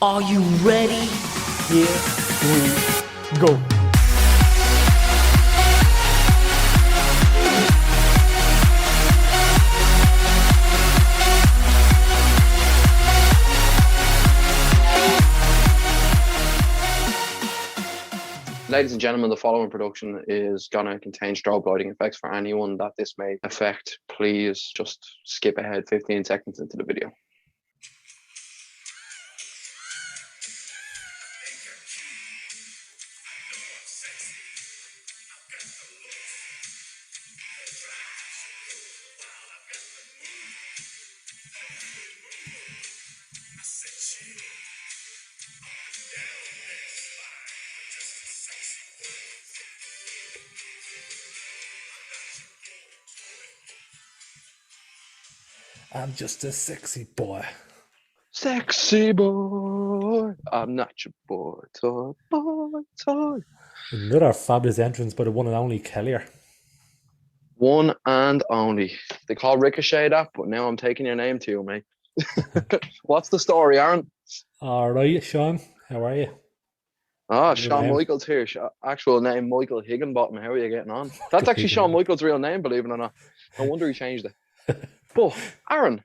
Are you ready? Here we go. Ladies and gentlemen, the following production is going to contain strobe lighting effects. For anyone that this may affect, please just skip ahead 15 seconds into the video. I'm just a sexy boy. Sexy boy, I'm not your boy toy. Another fabulous entrance by the one and only Kellier. One and only. They call Ricochet that, but now I'm taking your name to you, mate. What's the story, Aaron? All right, Sean. How are you? Ah, Good Shawn name. Michaels here. Actual name, Michael Higginbottom. How are you getting on? That's actually Shawn Michaels' real name, believe it or not. No wonder he changed it. But, Aaron,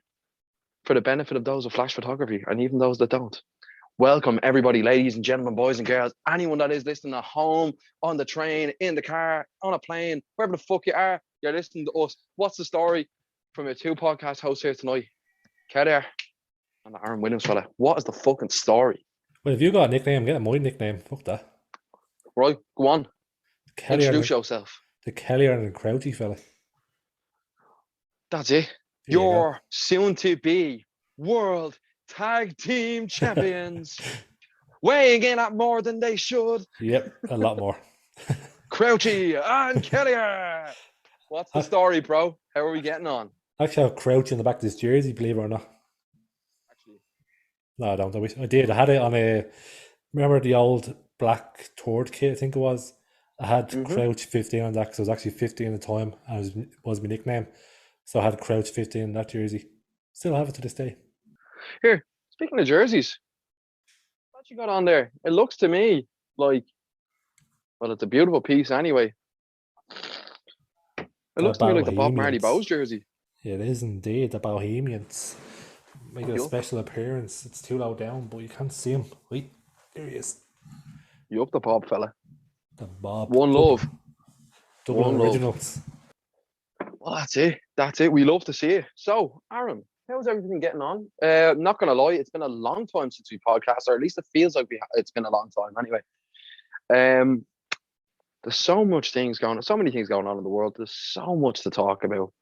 for the benefit of those with flash photography, and even those that don't, welcome everybody, ladies and gentlemen, boys and girls, anyone that is listening at home, on the train, in the car, on a plane, wherever the fuck you are, you're listening to us. What's the story from your two podcast hosts here tonight? Kelly and the Aaron Williams fella. What is the fucking story? Well, if you got a nickname, get my nickname. Fuck that. Right, go on. Kellier, Introduce yourself. the Kellier and the Crouchy fella. That's it. There you go. You're soon to be world tag team champions. Weighing in at more than they should. Yep, a lot more. Crouchy and Kellier. What's the story, bro? How are we getting on? I actually have Crouch in the back of this jersey, believe it or not. Actually, No, I don't. I did. I had it on a. Remember the old black Tord kit? I think it was. I had Crouch 15 on that because I was actually 15 at the time, and it was my nickname. So I had Crouch 15 in that jersey. Still have it to this day. here, speaking of jerseys, what you got on there? It looks to me like, well, it's a beautiful piece anyway. It looks to me like the Bob Marley Bowes jersey. It is indeed. The Bohemians make a Yup. special appearance. It's too low down, but you can't see him. Wait, there he is. You up the Bob, fella. The Bob. One love. Dublin One originals. Well, that's it. That's it. We love to see it. So, Aaron, how's everything getting on? Not going to lie, it's been a long time since we podcast, or at least it feels like it's been a long time anyway. There's so many things going on in the world. There's so much to talk about.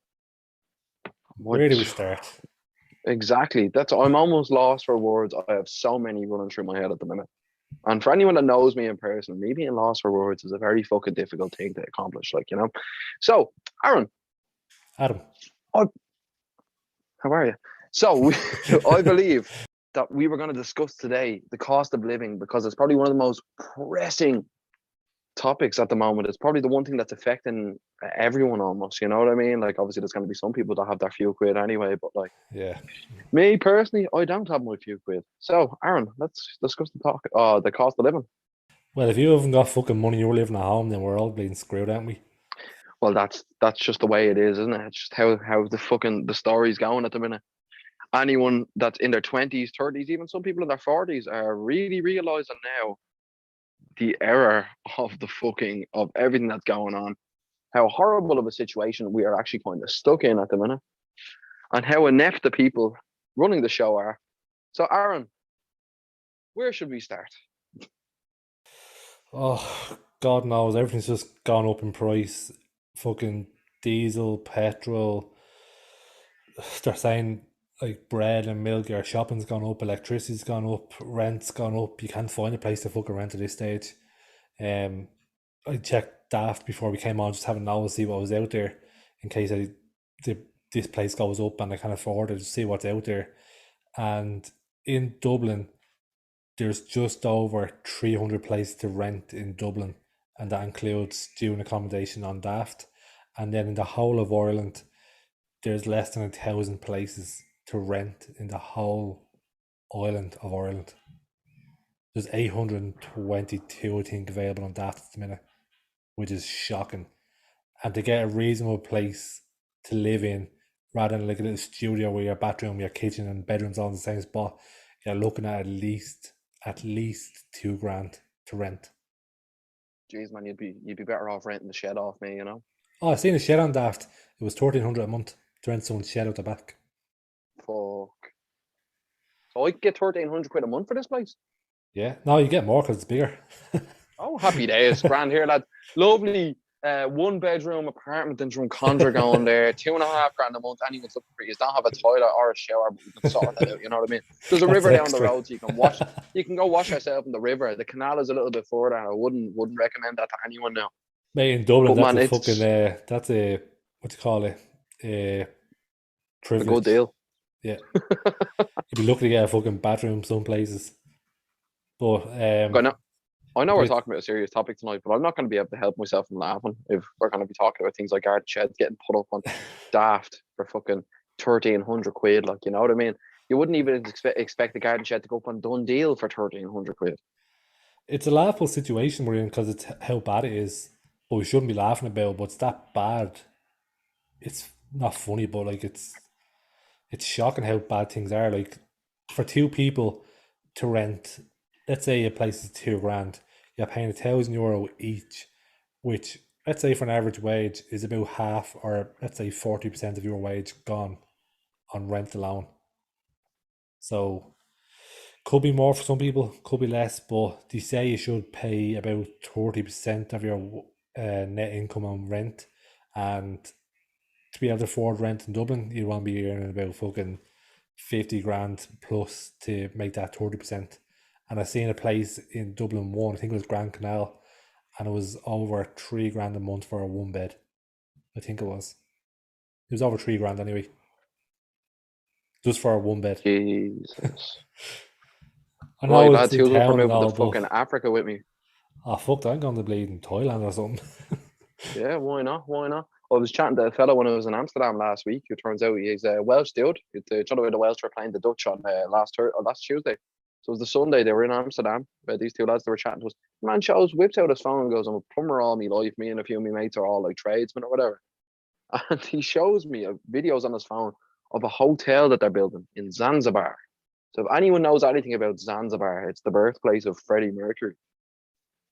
Where do we start? Exactly. I'm almost lost for words. I have so many running through my head at the minute. And for anyone that knows me in person, me being lost for words is a very fucking difficult thing to accomplish, like, you know. So, Aaron. Adam. How are you? So, I believe that we were going to discuss today the cost of living, because it's probably one of the most pressing topics at the moment. It's probably the one thing that's affecting everyone almost, you know what I mean? Like, obviously there's going to be some people that have their few quid anyway, but like, yeah, me personally, I don't have my few quid. So, Aaron, let's discuss the cost of living. Well, if you haven't got fucking money, you're living at home, then we're all bleeding screwed, aren't we? Well, that's just the way it is, isn't it? It's just how the story's going at the minute. Anyone that's in their 20s, 30s, even some people in their 40s are really realizing now the error of everything that's going on, how horrible of a situation we are actually kind of stuck in at the minute, and how inept the people running the show are. So, Aaron, where should we start? Oh, God knows, everything's just gone up in price. Fucking diesel, petrol. They're saying like bread and milk, your shopping's gone up, electricity's gone up, rent's gone up. You can't find a place to fucking rent at this stage. I checked Daft before we came on, just having now to see what was out there in case this place goes up and I can afford it, to see what's out there. And in Dublin, there's just over 300 places to rent in Dublin, and that includes student accommodation on Daft. And then in the whole of Ireland, there's less than 1,000 places to rent in the whole island of Ireland. There's 822, I think, available on that at the minute, which is shocking. And to get a reasonable place to live in, rather than like a little studio where your bathroom, your kitchen, and bedrooms all in the same spot, you're looking at least 2 grand to rent. Jeez, man, you'd be better off renting the shed off me, you know. Oh, I seen a shed on Daft. It was 1,300 a month to rent someone's shed out the back. Fuck. So I could get 1,300 quid a month for this place. Yeah, no, you get more because it's bigger. Oh, happy days. Grand here, lad. Lovely 1 bedroom apartment in Drumcondra going there. 2.5 grand a month. Anyone's looking for you. You don't have a toilet or a shower, but we can sort that out. You know what I mean? There's a That's river down the extra. road, so you can wash. You can go wash yourself in the river. The canal is a little bit further. I wouldn't recommend that to anyone now. Mate, in Dublin, But that's man, a fucking it's that's a what do you call it? A a good privilege. deal. Yeah, you'd be lucky to get a fucking bathroom some places. But I know, I know we're with talking about a serious topic tonight, but I'm not going to be able to help myself from laughing if we're going to be talking about things like garden sheds getting put up on daft for fucking 1,300 quid. Like, you know what I mean? You wouldn't even expect the garden shed to go up on Dundee for 1,300 quid. it's a laughable situation we're in because it's how bad it is. But we shouldn't be laughing about. But it's that bad. It's not funny, but like it's shocking how bad things are. Like for two people to rent, let's say a place is 2 grand, you're paying €1,000 each, which let's say for an average wage is about half, or let's say 40% of your wage gone on rent alone. So could be more for some people, could be less, but they say you should pay about 30% of your net income on rent, and to be able to afford rent in Dublin, you want to be earning about fucking 50 grand plus to make that 30%. And I seen a place in Dublin one, I think it was Grand Canal, and it was over 3 grand a month for a 1 bed. I think it was. It was over 3 grand anyway, just for a 1 bed. Jesus. I Right, know it's lads, in who's up for town and moving to all, but fucking Africa with me? oh fuck, I'm going to bleed in Thailand or something. Yeah, why not? Why not? I was chatting to a fellow when I was in Amsterdam last week who turns out he's a Welsh dude. Each other with the Welsh were playing the Dutch on last Tuesday. So it was the Sunday, they were in Amsterdam. These two lads, they were chatting to us. Man shows, whips out his phone and goes, I'm a plumber all my life. Me and a few of my mates are all like tradesmen or whatever. And he shows me videos on his phone of a hotel that they're building in Zanzibar. So if anyone knows anything about Zanzibar, it's the birthplace of Freddie Mercury.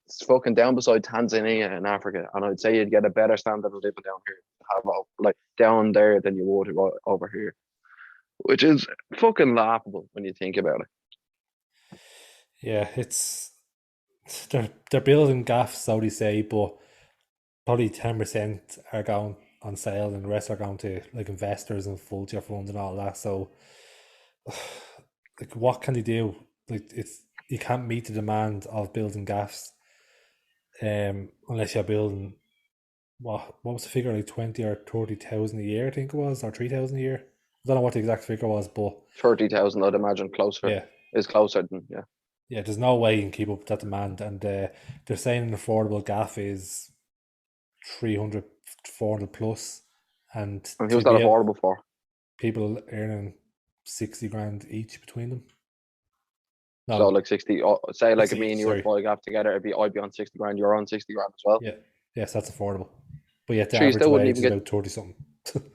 It's fucking down beside Tanzania in Africa, and I'd say you'd get a better standard of living down here, like down there than you would over here, which is fucking laughable when you think about it. Yeah, they're building gaffs, so they say, but probably 10% are going on sale, and the rest are going to like investors and vulture funds and all that. So, like, what can they do? Like, it's you can't meet the demand of building gaffs, unless you're building what was the figure, like 20 or 30 thousand a year, I think it was, or 3,000 a year. I don't know what the exact figure was, but 30,000, I'd imagine, closer yeah, is closer than yeah. yeah. There's no way you can keep up with that demand, and they're saying an affordable gaff is 300, 400 plus, and And to who's that be able, affordable for? people earning 60 grand each between them. So No, like 60. Say like if 60 me each. and you were to Sorry. buy a gap together, I'd be on 60 grand. You're on 60 grand as well. Yeah, yes, that's affordable. But yet the Sure, you average still wouldn't wage even is get. about 30 something.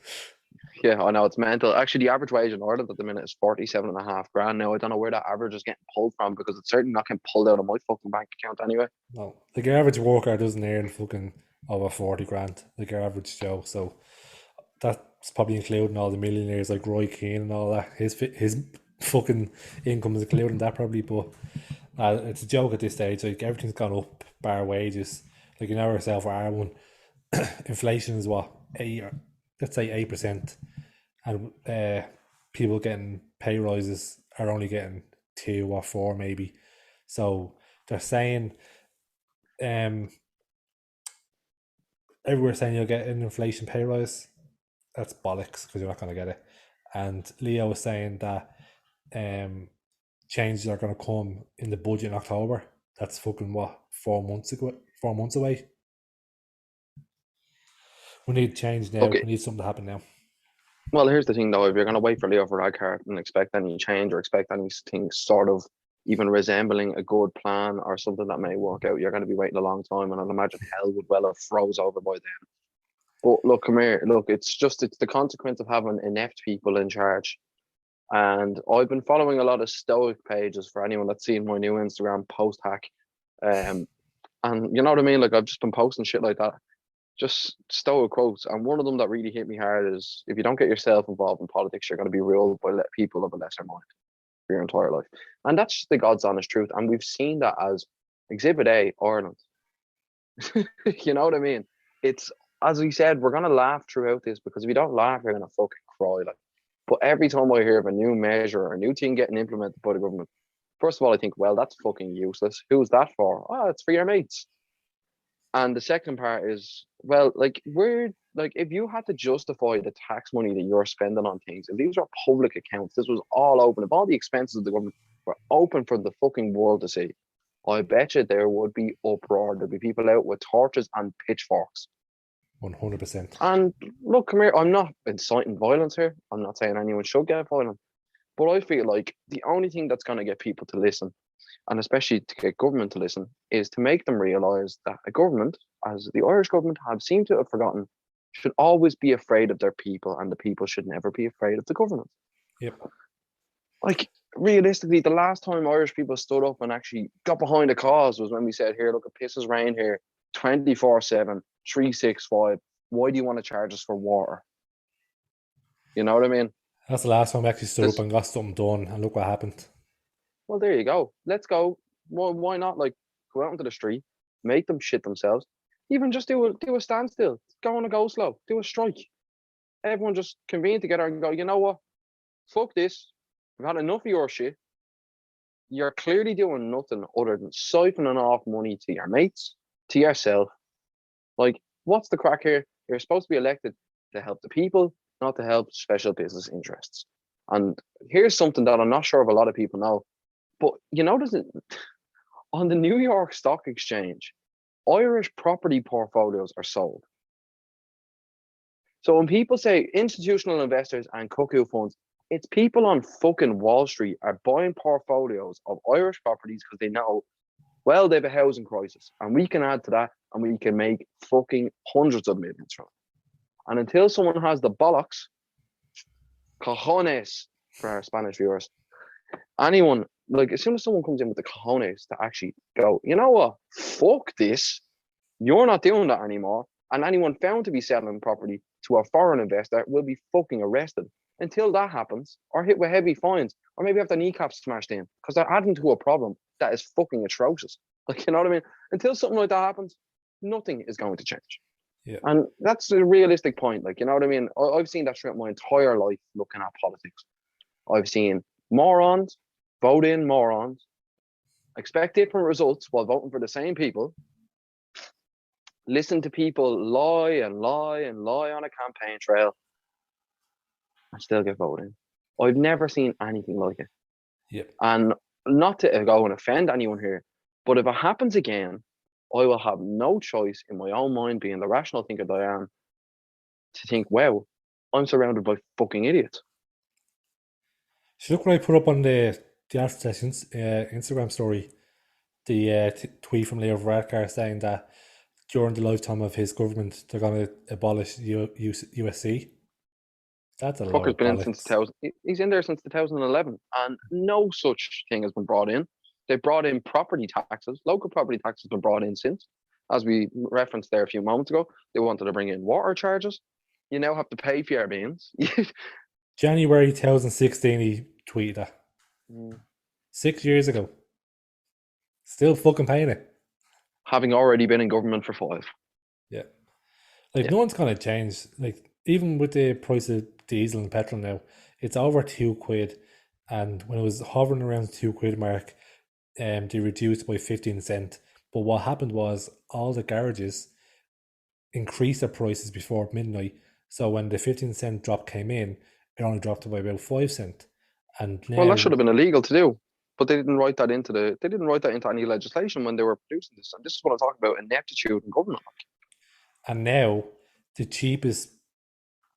Yeah, I know it's mental. Actually, the average wage in Ireland at the minute is 47.5 grand now. I don't know where that average is getting pulled from because it's certainly not getting pulled out of my fucking bank account anyway. No, like your average worker doesn't earn fucking over 40 grand, like your average Joe. So that's probably including all the millionaires like Roy Keane and all that. His fucking income is including that probably, but it's a joke at this stage. Like everything's gone up, bar wages. Like you know yourself, for our one, inflation is what 8, or let's say 8%, and people getting pay rises are only getting 2 or 4 maybe. So they're saying um everywhere saying you'll get an inflation pay rise. That's bollocks because you're not going to get it. And Leo was saying that um changes are going to come in the budget in October. That's fucking what 4 months ago, 4 months away. We need change now. Okay. We need something to happen now. Well, here's the thing though. If you're going to wait for Leo Varadkar and expect any change or expect anything sort of even resembling a good plan or something that may work out, you're going to be waiting a long time. And I'd imagine hell would well have froze over by then. But look, come here. Look, it's the consequence of having inept people in charge. And I've been following a lot of Stoic pages for anyone that's seen my new Instagram post hack. Um, and you know what I mean? Like I've just been posting shit like that. Just Stoic quotes. And one of them that really hit me hard is if you don't get yourself involved in politics, you're going to be ruled by people of a lesser mind for your entire life. And that's just the God's honest truth. And we've seen that as Exhibit A, Ireland. You know what I mean? It's as we said, we're gonna laugh throughout this because if you don't laugh, you're gonna fucking cry. Like, but every time I hear of a new measure or a new thing getting implemented by the government, first of all, I think, well, that's fucking useless. Who's that for? Oh, it's for your mates. And the second part is, well, like we're like if you had to justify the tax money that you're spending on things, if these were public accounts, this was all open, if all the expenses of the government were open for the fucking world to see, I bet you there would be uproar. There'd be people out with torches and pitchforks. 100%. And look, come here, I'm not inciting violence here. I'm not saying anyone should get violent. But I feel like the only thing that's going to get people to listen, and especially to get government to listen, is to make them realise that a government, as the Irish government have seemed to have forgotten, should always be afraid of their people, and the people should never be afraid of the government. Yep. Like, realistically, the last time Irish people stood up and actually got behind a cause was when we said, here, look, it pisses rain here 24/7, 365. Why do you want to charge us for water? You know what I mean? That's the last time I actually stood This, up and got something done, and look what happened. well, there you go. Let's go. Well, why not? Like, go out into the street, make them shit themselves. Even just do a standstill. Go on a go slow. Do a strike. Everyone just convene together and go, you know what? Fuck this. We've had enough of your shit. You're clearly doing nothing other than siphoning off money to your mates, to yourself. Like, what's the crack here? You're supposed to be elected to help the people, not to help special business interests. And here's something that I'm not sure if a lot of people know, but you notice it on the New York Stock Exchange, Irish property portfolios are sold. So when people say institutional investors and cuckoo funds, it's people on fucking Wall Street are buying portfolios of Irish properties because they know, well, they have a housing crisis and we can add to that and we can make fucking hundreds of millions from it. And until someone has the bollocks, cojones for our Spanish viewers, anyone, like as soon as someone comes in with the cojones to actually go, you know what, fuck this, you're not doing that anymore. And anyone found to be selling property to a foreign investor will be fucking arrested. Until that happens, or hit with heavy fines, or maybe have their kneecaps smashed in, because they're adding to a problem that is fucking atrocious. Like, you know what I mean? Until something like that happens, nothing is going to change. Yeah. And that's a realistic point. Like, you know what I mean? I've seen that throughout my entire life looking at politics. I've seen morons vote in morons, expect different results while voting for the same people, listen to people lie and lie and lie on a campaign trail, and still get voted in. I've never seen anything like it. Yep. And not to go and offend anyone here, but if it happens again, I will have no choice in my own mind, being the rational thinker that I am, to think, wow, I'm surrounded by fucking idiots. So look what I put up on the After Sessions Instagram story. The tweet from Leo Varadkar saying that during the lifetime of his government, they're going to abolish USC. That's a Fuck load has of been in since bollocks. 2000. He's in there since 2011, and no such thing has been brought in. They brought in property taxes. Local property taxes have been brought in since, as we referenced there a few moments ago. They wanted to bring in water charges. You now have to pay for your beans. January 2016, he tweeted that. 6 years ago. Still fucking paying it. Having already been in government for 5. Yeah. Like, Yeah. no one's going to change. Like, even with the price of diesel and petrol now, it's over £2. And when it was hovering around the £2 mark, they reduced by 15 cents. But what happened was all the garages increased their prices before midnight. So when the 15 cent drop came in, it only dropped by about 5 cents. And Well, that now, should have been illegal to do, but they didn't write that into they didn't write that into any legislation when they were producing this. And this is what I'm talking about: ineptitude in government. and now, the cheapest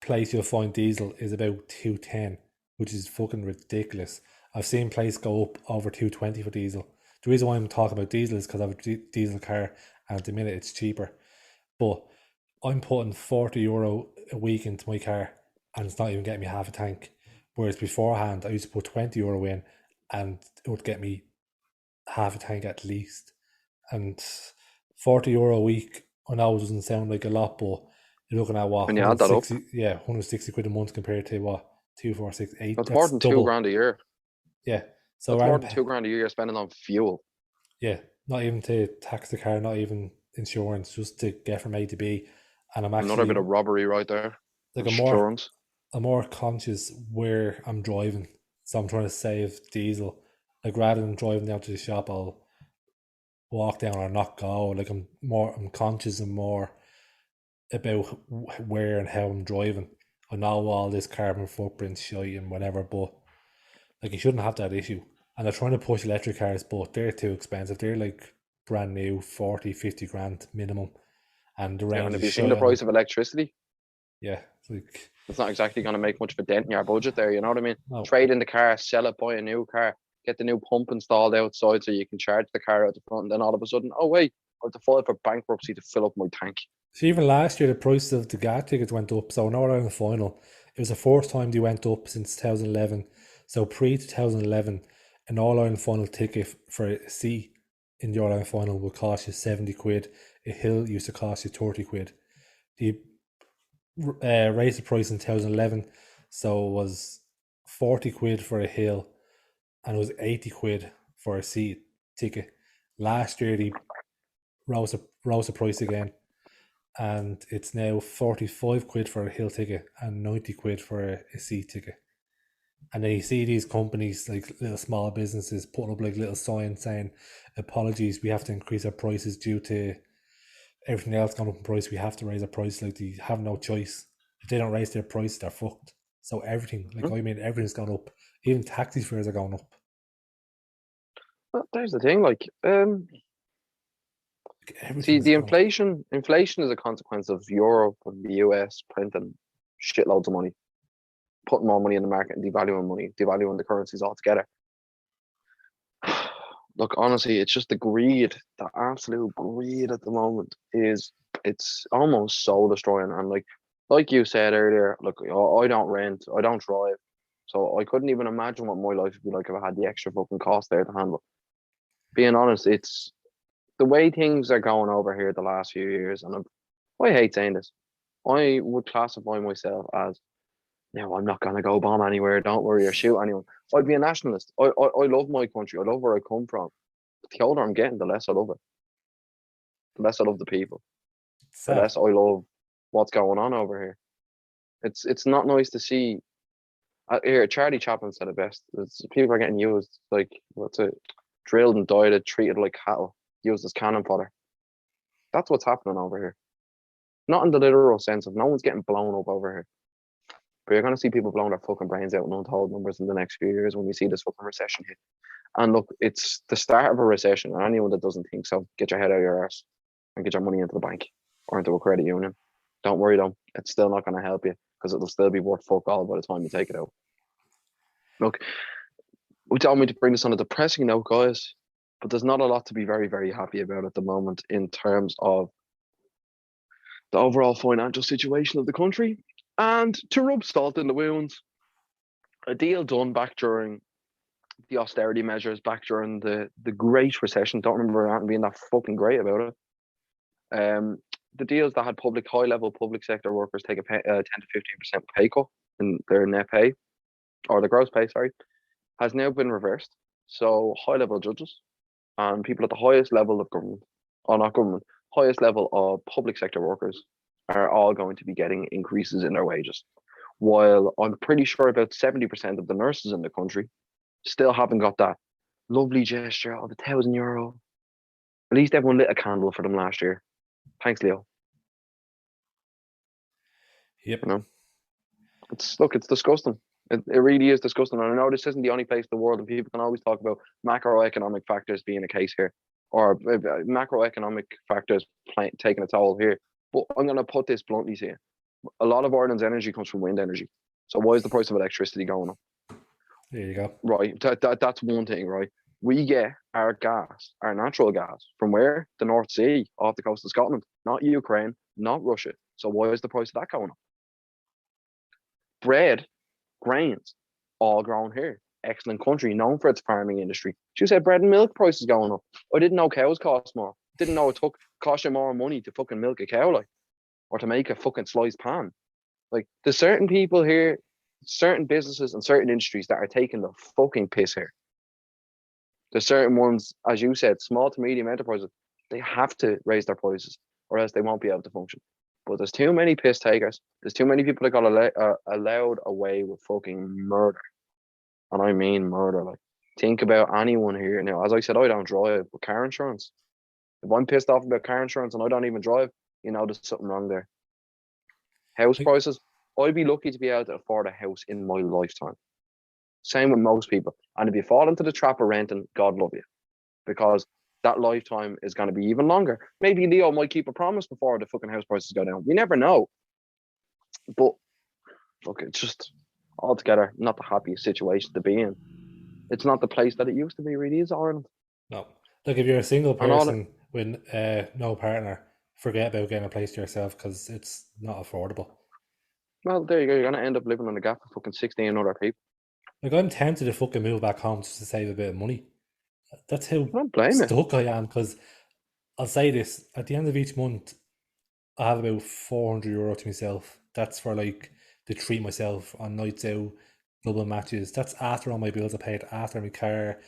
place you'll find diesel is about 210, which is fucking ridiculous. I've seen price go up over 220 for diesel. The reason why I'm talking about diesel is because I have a diesel car, and at the minute it's cheaper. But I'm putting €40 a week into my car, and it's not even getting me half a tank. Whereas beforehand, I used to put €20 in, and it would get me half a tank at least. And €40 a week, I know it doesn't sound like a lot, but you're looking at what, When you add that up, 160, yeah, 160 quid a month compared to what, 2, 4, 6, 8, that's more that's than two double. grand a year. Yeah. So That's more around, than 2 grand a year you're spending on fuel. yeah, not even to tax the car, not even insurance, just to get from A to B. And I'm Another bit actually of robbery right there. like Insurance. I'm more conscious where I'm driving. So I'm trying to save diesel. Like rather than driving down to the shop, I'll walk down or not go. Like I'm conscious and more about where and how I'm driving. I know all this carbon footprint shit and whatever, but like you shouldn't have that issue. And they're trying to push electric cars, but they're too expensive. They're like brand new, 40, 50 grand minimum. And the Yeah, range and have is you seen shit the on them. price of electricity? Yeah, it's like, It's not exactly going to make much of a dent in your budget there. You know what I mean? no. Trade in the car, sell it, buy a new car, get the new pump installed outside so you can charge the car out the front. And then all of a sudden, oh wait, I have to file for bankruptcy to fill up my tank. See, even last year, the price of the gas tickets went up. So, now we're in the final. It was the fourth time they went up since 2011. So, pre 2011, an All Ireland final ticket for a seat in the All Ireland final would cost you 70 quid. A hill used to cost you 30 quid. They raised the price in 2011. So, it was 40 quid for a hill and it was 80 quid for a seat ticket. Last year, they rose the price again, and it's now 45 quid for a hill ticket and 90 quid for a seat ticket. And then you see these companies, like little small businesses, putting up like little signs saying, apologies, we have to increase our prices due to everything else going up in price. We have to raise our price. Like, they have no choice. If they don't raise their price, they're fucked. So everything, like, Hmm? I mean, everything's gone up. Even taxi fares are going up. Well, there's the thing, Like, see, everything's the gone up. inflation is a consequence of Europe and the US printing shitloads of money, putting more money in the market and devaluing money, devaluing the currencies altogether. Look, honestly, it's just the greed, the absolute greed at the moment is it's almost soul destroying. And like you said earlier, look, I don't rent, I don't drive, so I couldn't even imagine what my life would be like if I had the extra fucking cost there to handle. Being honest, it's the way things are going over here the last few years, and I hate saying this. I would classify myself as, no, I'm not gonna go bomb anywhere. Don't worry or shoot anyone. I'd be a nationalist. I love my country. I love where I come from. But the older I'm getting, the less I love it. The less I love the people. It's The sad. less I love what's going on over here. It's not nice to see. Here, Charlie Chaplin said it best. People are getting used like what's it, drilled and dieted, treated like cattle, used as cannon fodder. That's what's happening over here. Not in the literal sense of no one's getting blown up over here. But you're going to see people blowing their fucking brains out in untold numbers in the next few years when we see this fucking recession hit. And look, it's the start of a recession. And anyone that doesn't think so, get your head out of your arse and get your money into the bank or into a credit union. Don't worry though, it's still not going to help you because it'll still be worth fuck all by the time you take it out. Look, we don't mean to bring this on a depressing note, guys, but there's not a lot to be very, very happy about at the moment in terms of the overall financial situation of the country. And to rub salt in the wounds, a deal done back during the austerity measures, back during the Great Recession. Don't remember that being that fucking great about it. The deals that had high level public sector workers take a 10 to 15% pay cut in their net pay, or the gross pay, sorry, has now been reversed. So high level judges and people at the highest level of government, or not government, highest level of public sector workers are all going to be getting increases in their wages. While I'm pretty sure about 70% of the nurses in the country still haven't got that lovely gesture of €1,000. At least everyone lit a candle for them last year. Thanks, Leo. Yep. You know, it's disgusting. It really is disgusting. And I know this isn't the only place in the world, and people can always talk about macroeconomic factors being a case here, or macroeconomic factors taking a toll here. But I'm going to put this bluntly here: a lot of Ireland's energy comes from wind energy. So why is the price of electricity going up? There you go. right? That's one thing, right? We get our gas, our natural gas, from where? The North Sea, off the coast of Scotland, not Ukraine, not Russia. So why is the price of that going up? Bread, grains, all grown here. Excellent country, known for its farming industry. She said bread and milk prices going up. I didn't know cows cost more. Didn't know it cost you more money to fucking milk a cow, like, or to make a fucking sliced pan. Like, there's certain people here, certain businesses and certain industries that are taking the fucking piss here. There's certain ones, as you said, small to medium enterprises, they have to raise their prices or else they won't be able to function. But there's too many piss takers. There's too many people that got allowed away with fucking murder. And I mean murder. Like, think about anyone here. Now, as I said, I don't drive, but car insurance. If I'm pissed off about car insurance and I don't even drive, there's something wrong there. House Like, prices, I'd be lucky to be able to afford a house in my lifetime. Same with most people. And if you fall into the trap of renting, God love you. Because that lifetime is going to be even longer. Maybe Leo might keep a promise before the fucking house prices go down. We never know. But look, it's just altogether not the happiest situation to be in. It's not the place that it used to be, really, is Ireland. no. Like if you're a single And all it, person with no partner, forget about getting a place to yourself because it's not affordable. well, there you go. You're going to end up living in a gap of fucking 16 other people. Like I'm tempted to fucking move back home just to save a bit of money. That's how I don't blame you. stuck I am. Because I'll say this: at the end of each month, I have about €400 to myself. That's for like to treat myself on nights out, Dublin matches. That's after all my bills are paid, after my car,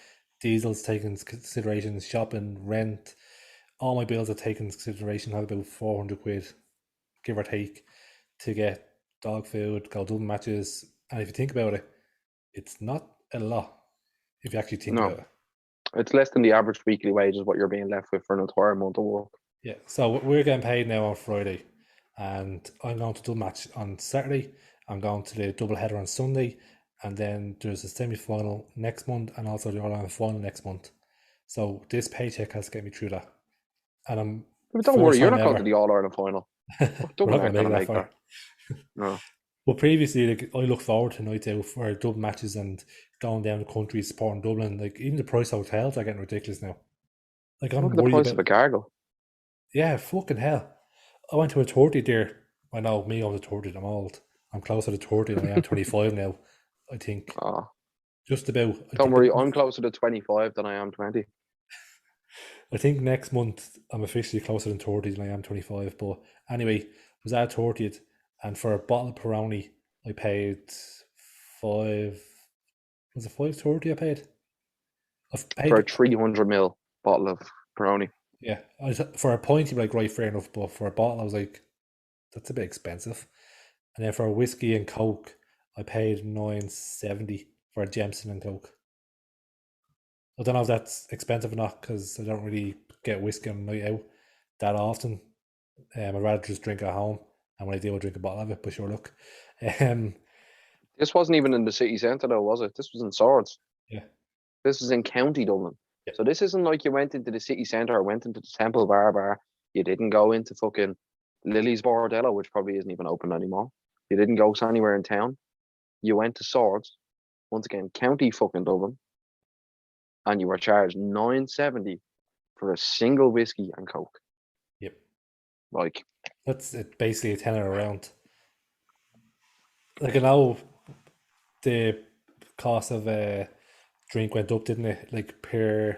diesel's taken into consideration, shopping, rent. All my bills are taken into consideration. I have about 400 quid, give or take, to get dog food, go Dublin matches. And if you think about it, it's not a lot if you actually think No, about it. it's less than the average weekly wage is what you're being left with for an entire month of work. Yeah, so we're getting paid now on Friday, and I'm going to Dublin match on Saturday. I'm going to the double header on Sunday, and then there's a semi final next month, and also the All Ireland final next month. So this paycheck has to get me through that, and I'm But don't worry, first you're time not going to ever. the All Ireland final. Fuck, We're not Dublin going aren't to make going it to that make far. that. No. But previously, like, I look forward to nights out for Dublin matches and going down the country supporting Dublin. Like even the price of hotels are getting ridiculous now. Like Look I'm at the worried price of about. a gargle. Yeah, fucking hell. I went to a 30 there. I know me, I was a 30. I'm old. I'm closer to 30 than I am 25 now, I think. Oh, Just about. I don't think worry, I'm closer to 25 than I am 20. I think next month I'm officially closer than 30 than I am 25. But anyway, was at 30th, and for a bottle of Peroni, I paid five. Was it 5.30 I paid? I've For a paid. 300 ml bottle of Peroni. Yeah, for a pint, you'd be like, right, fair enough. But for a bottle, I was like, that's a bit expensive. And then for a whiskey and coke, I paid 9.70 for a Jameson and coke. I don't know if that's expensive or not because I don't really get whiskey on a night out that often. I'd rather just drink at home, and when I do, I drink a bottle of it. But sure, look, um, This wasn't even in the city centre, though, was it? This was in Swords. yeah, This is in County Dublin. yeah, So this isn't like you went into the city centre or went into the Temple Bar. You didn't go into fucking Lily's Bordello, which probably isn't even open anymore. You didn't go anywhere in town. You went to Swords, once again, County fucking Dublin, and you were charged 9.70 for a single whiskey and coke. yep. Like, That's it, basically a tenner around. Like I know the cost of a drink went up, didn't it? Like per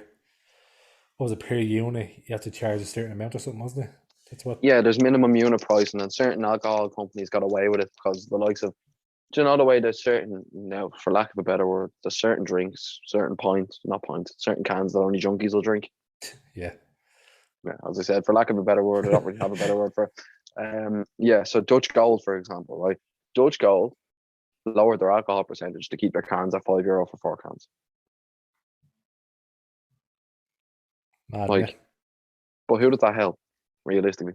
what was it per unit? You have to charge a certain amount or something, wasn't it? That's what. yeah, there's minimum unit pricing, and certain alcohol companies got away with it because the likes of, do you know the way there's certain, now for lack of a better word, there's certain drinks, certain pints, not pints, certain cans that only junkies will drink. Yeah, Yeah, as I said, for lack of a better word, I don't really have a better word for it. Yeah, so Dutch Gold, for example, right? Dutch Gold lowered their alcohol percentage to keep their cans at €5 for 4 cans. mad, yeah, Like, but who does that help, realistically?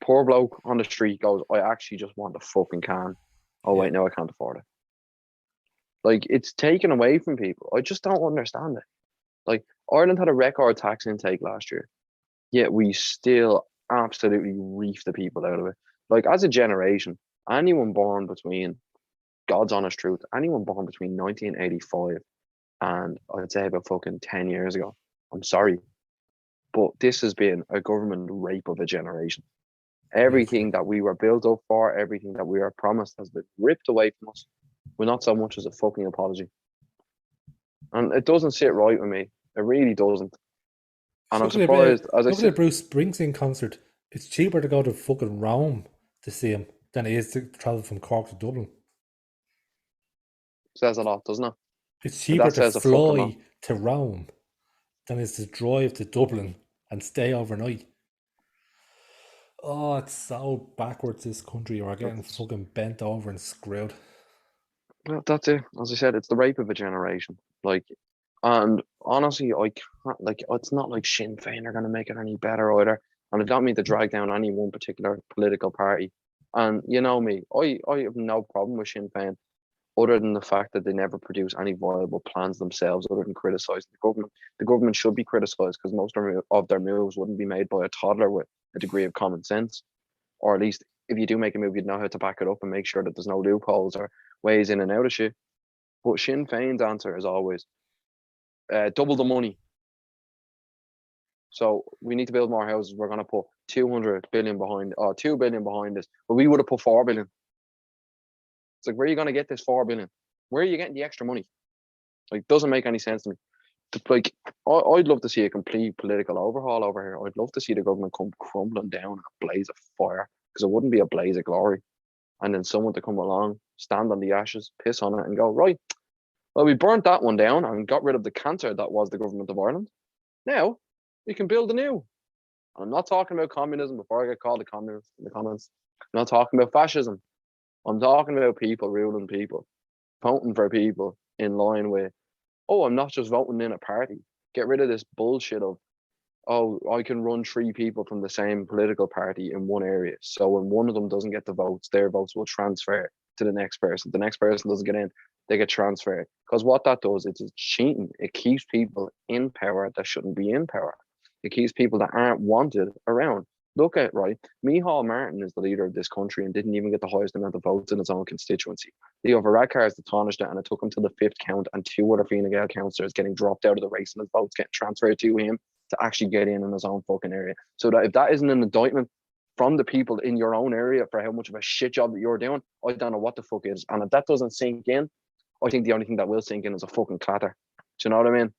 Poor bloke on the street goes, I actually just want a fucking can. Oh, yeah. wait, no, I can't afford it. Like, it's taken away from people. I just don't understand it. Like, Ireland had a record tax intake last year, yet we still absolutely reef the people out of it. Like, as a generation, anyone born between God's honest truth. Anyone born between 1985 and I'd say about fucking 10 years ago, I'm sorry, but this has been a government rape of a generation. Literally. Everything that we were built up for, everything that we were promised has been ripped away from us with not so much as a fucking apology. And it doesn't sit right with me. It really doesn't. And Just I'm look at the surprised, as I look at the said, Bruce Springsteen concert. It's cheaper to go to fucking Rome to see him than it is to travel from Cork to Dublin. says a lot, doesn't it? It's cheaper That to says a fucking lot. fly to Rome than it is to drive to Dublin and stay overnight. Oh, it's so backwards, this country. We're getting That's, fucking bent over and screwed. that's it. As I said, it's the rape of a generation. Like, and honestly, I can't, like, it's not like Sinn Féin are going to make it any better either. And I don't mean to drag down any one particular political party. And you know me, I have no problem with Sinn Féin, other than the fact that they never produce any viable plans themselves, other than criticising the government. The government should be criticised because most of their moves wouldn't be made by a toddler with a degree of common sense. Or at least if you do make a move, you'd know how to back it up and make sure that there's no loopholes or ways in and out of shit. But Sinn Féin's answer is always double the money. So we need to build more houses. We're going to put 200 billion behind, or 2 billion behind this, but we would have put 4 billion. It's like, where are you going to get this 4 billion? Where are you getting the extra money? Like, doesn't make any sense to me. Like, I'd love to see a complete political overhaul over here. I'd love to see the government come crumbling down in a blaze of fire, because it wouldn't be a blaze of glory. And then someone to come along, stand on the ashes, piss on it, and go, right, well, we burnt that one down and got rid of the cancer that was the government of Ireland. Now we can build a new. And I'm not talking about communism before I get called a communist in the comments. I'm not talking about fascism. I'm talking about people ruling people, voting for people in line with, oh, I'm not just voting in a party. Get rid of this bullshit of, oh, I can run 3 people from the same political party in one area. So when one of them doesn't get the votes, their votes will transfer to the next person. The next person doesn't get in, they get transferred. Because what that does, it's cheating. It keeps people in power that shouldn't be in power. It keeps people that aren't wanted around. Look at, right, Micheál Martin is the leader of this country and didn't even get the highest amount of votes in his own constituency. Leo Varadkar is the tarnished it, and it took him to the 5th count, and 2 other Fine Gael councillors getting dropped out of the race and his votes getting transferred to him to actually get in his own fucking area. So that if that isn't an indictment from the people in your own area for how much of a shit job that you're doing, I don't know what the fuck is. And if that doesn't sink in, I think the only thing that will sink in is a fucking clatter. Do you know what I mean?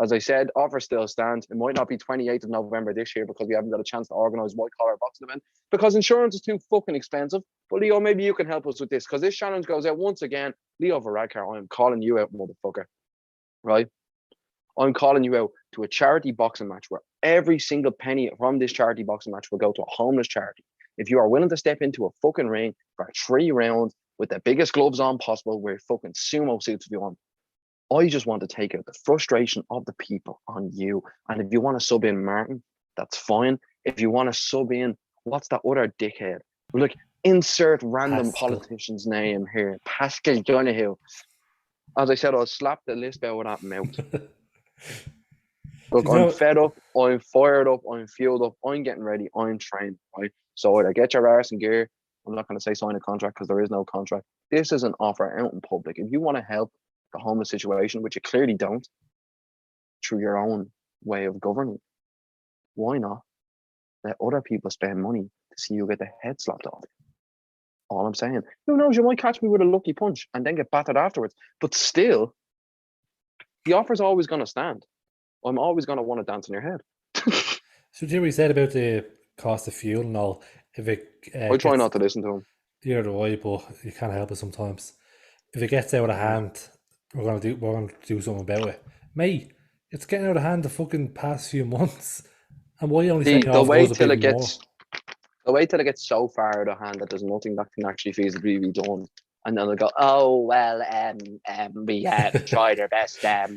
As I said, offer still stands. It might not be 28th of November this year because we haven't got a chance to organise white collar boxing event because insurance is too fucking expensive. But Leo, maybe you can help us with this, because this challenge goes out once again. Leo Varadkar, I'm calling you out, motherfucker. Right? I'm calling you out to a charity boxing match where every single penny from this charity boxing match will go to a homeless charity. If you are willing to step into a fucking ring for 3 rounds with the biggest gloves on possible, where fucking sumo suits if you want, I just want to take out the frustration of the people on you. And if you want to sub in Martin, that's fine. If you want to sub in, what's that other dickhead? Like, insert random Pascal. politician's name here. Pascal Donahue. As I said, I'll slap the list out with that mouth. Look, Do you I'm know? fed up, I'm fired up, I'm fueled up, I'm getting ready, I'm trained, right? So either get your arse in gear. I'm not going to say sign a contract because there is no contract. This is an offer out in public. If you want to help the homeless situation, which you clearly don't, through your own way of governing, why not let other people spend money to see you get the head slapped off? All I'm saying. Who knows, you might catch me with a lucky punch and then get battered afterwards. But still, the offer's always going to stand. I'm always going to want to dance in your head. So, do you hear what he said about the cost of fuel and all? If it I try gets not to listen to him. near the way, but you can't help it sometimes. If it gets out of Yeah. hand, we're gonna do something about it, mate. It's getting out of hand the fucking past few months, and why are you only saying, "Oh, They'll if it goes wait up till it even more"? gets they'll wait till it gets so far out of hand that there's nothing that can actually feasibly be done. And then they'll go, oh well, we tried our best. They're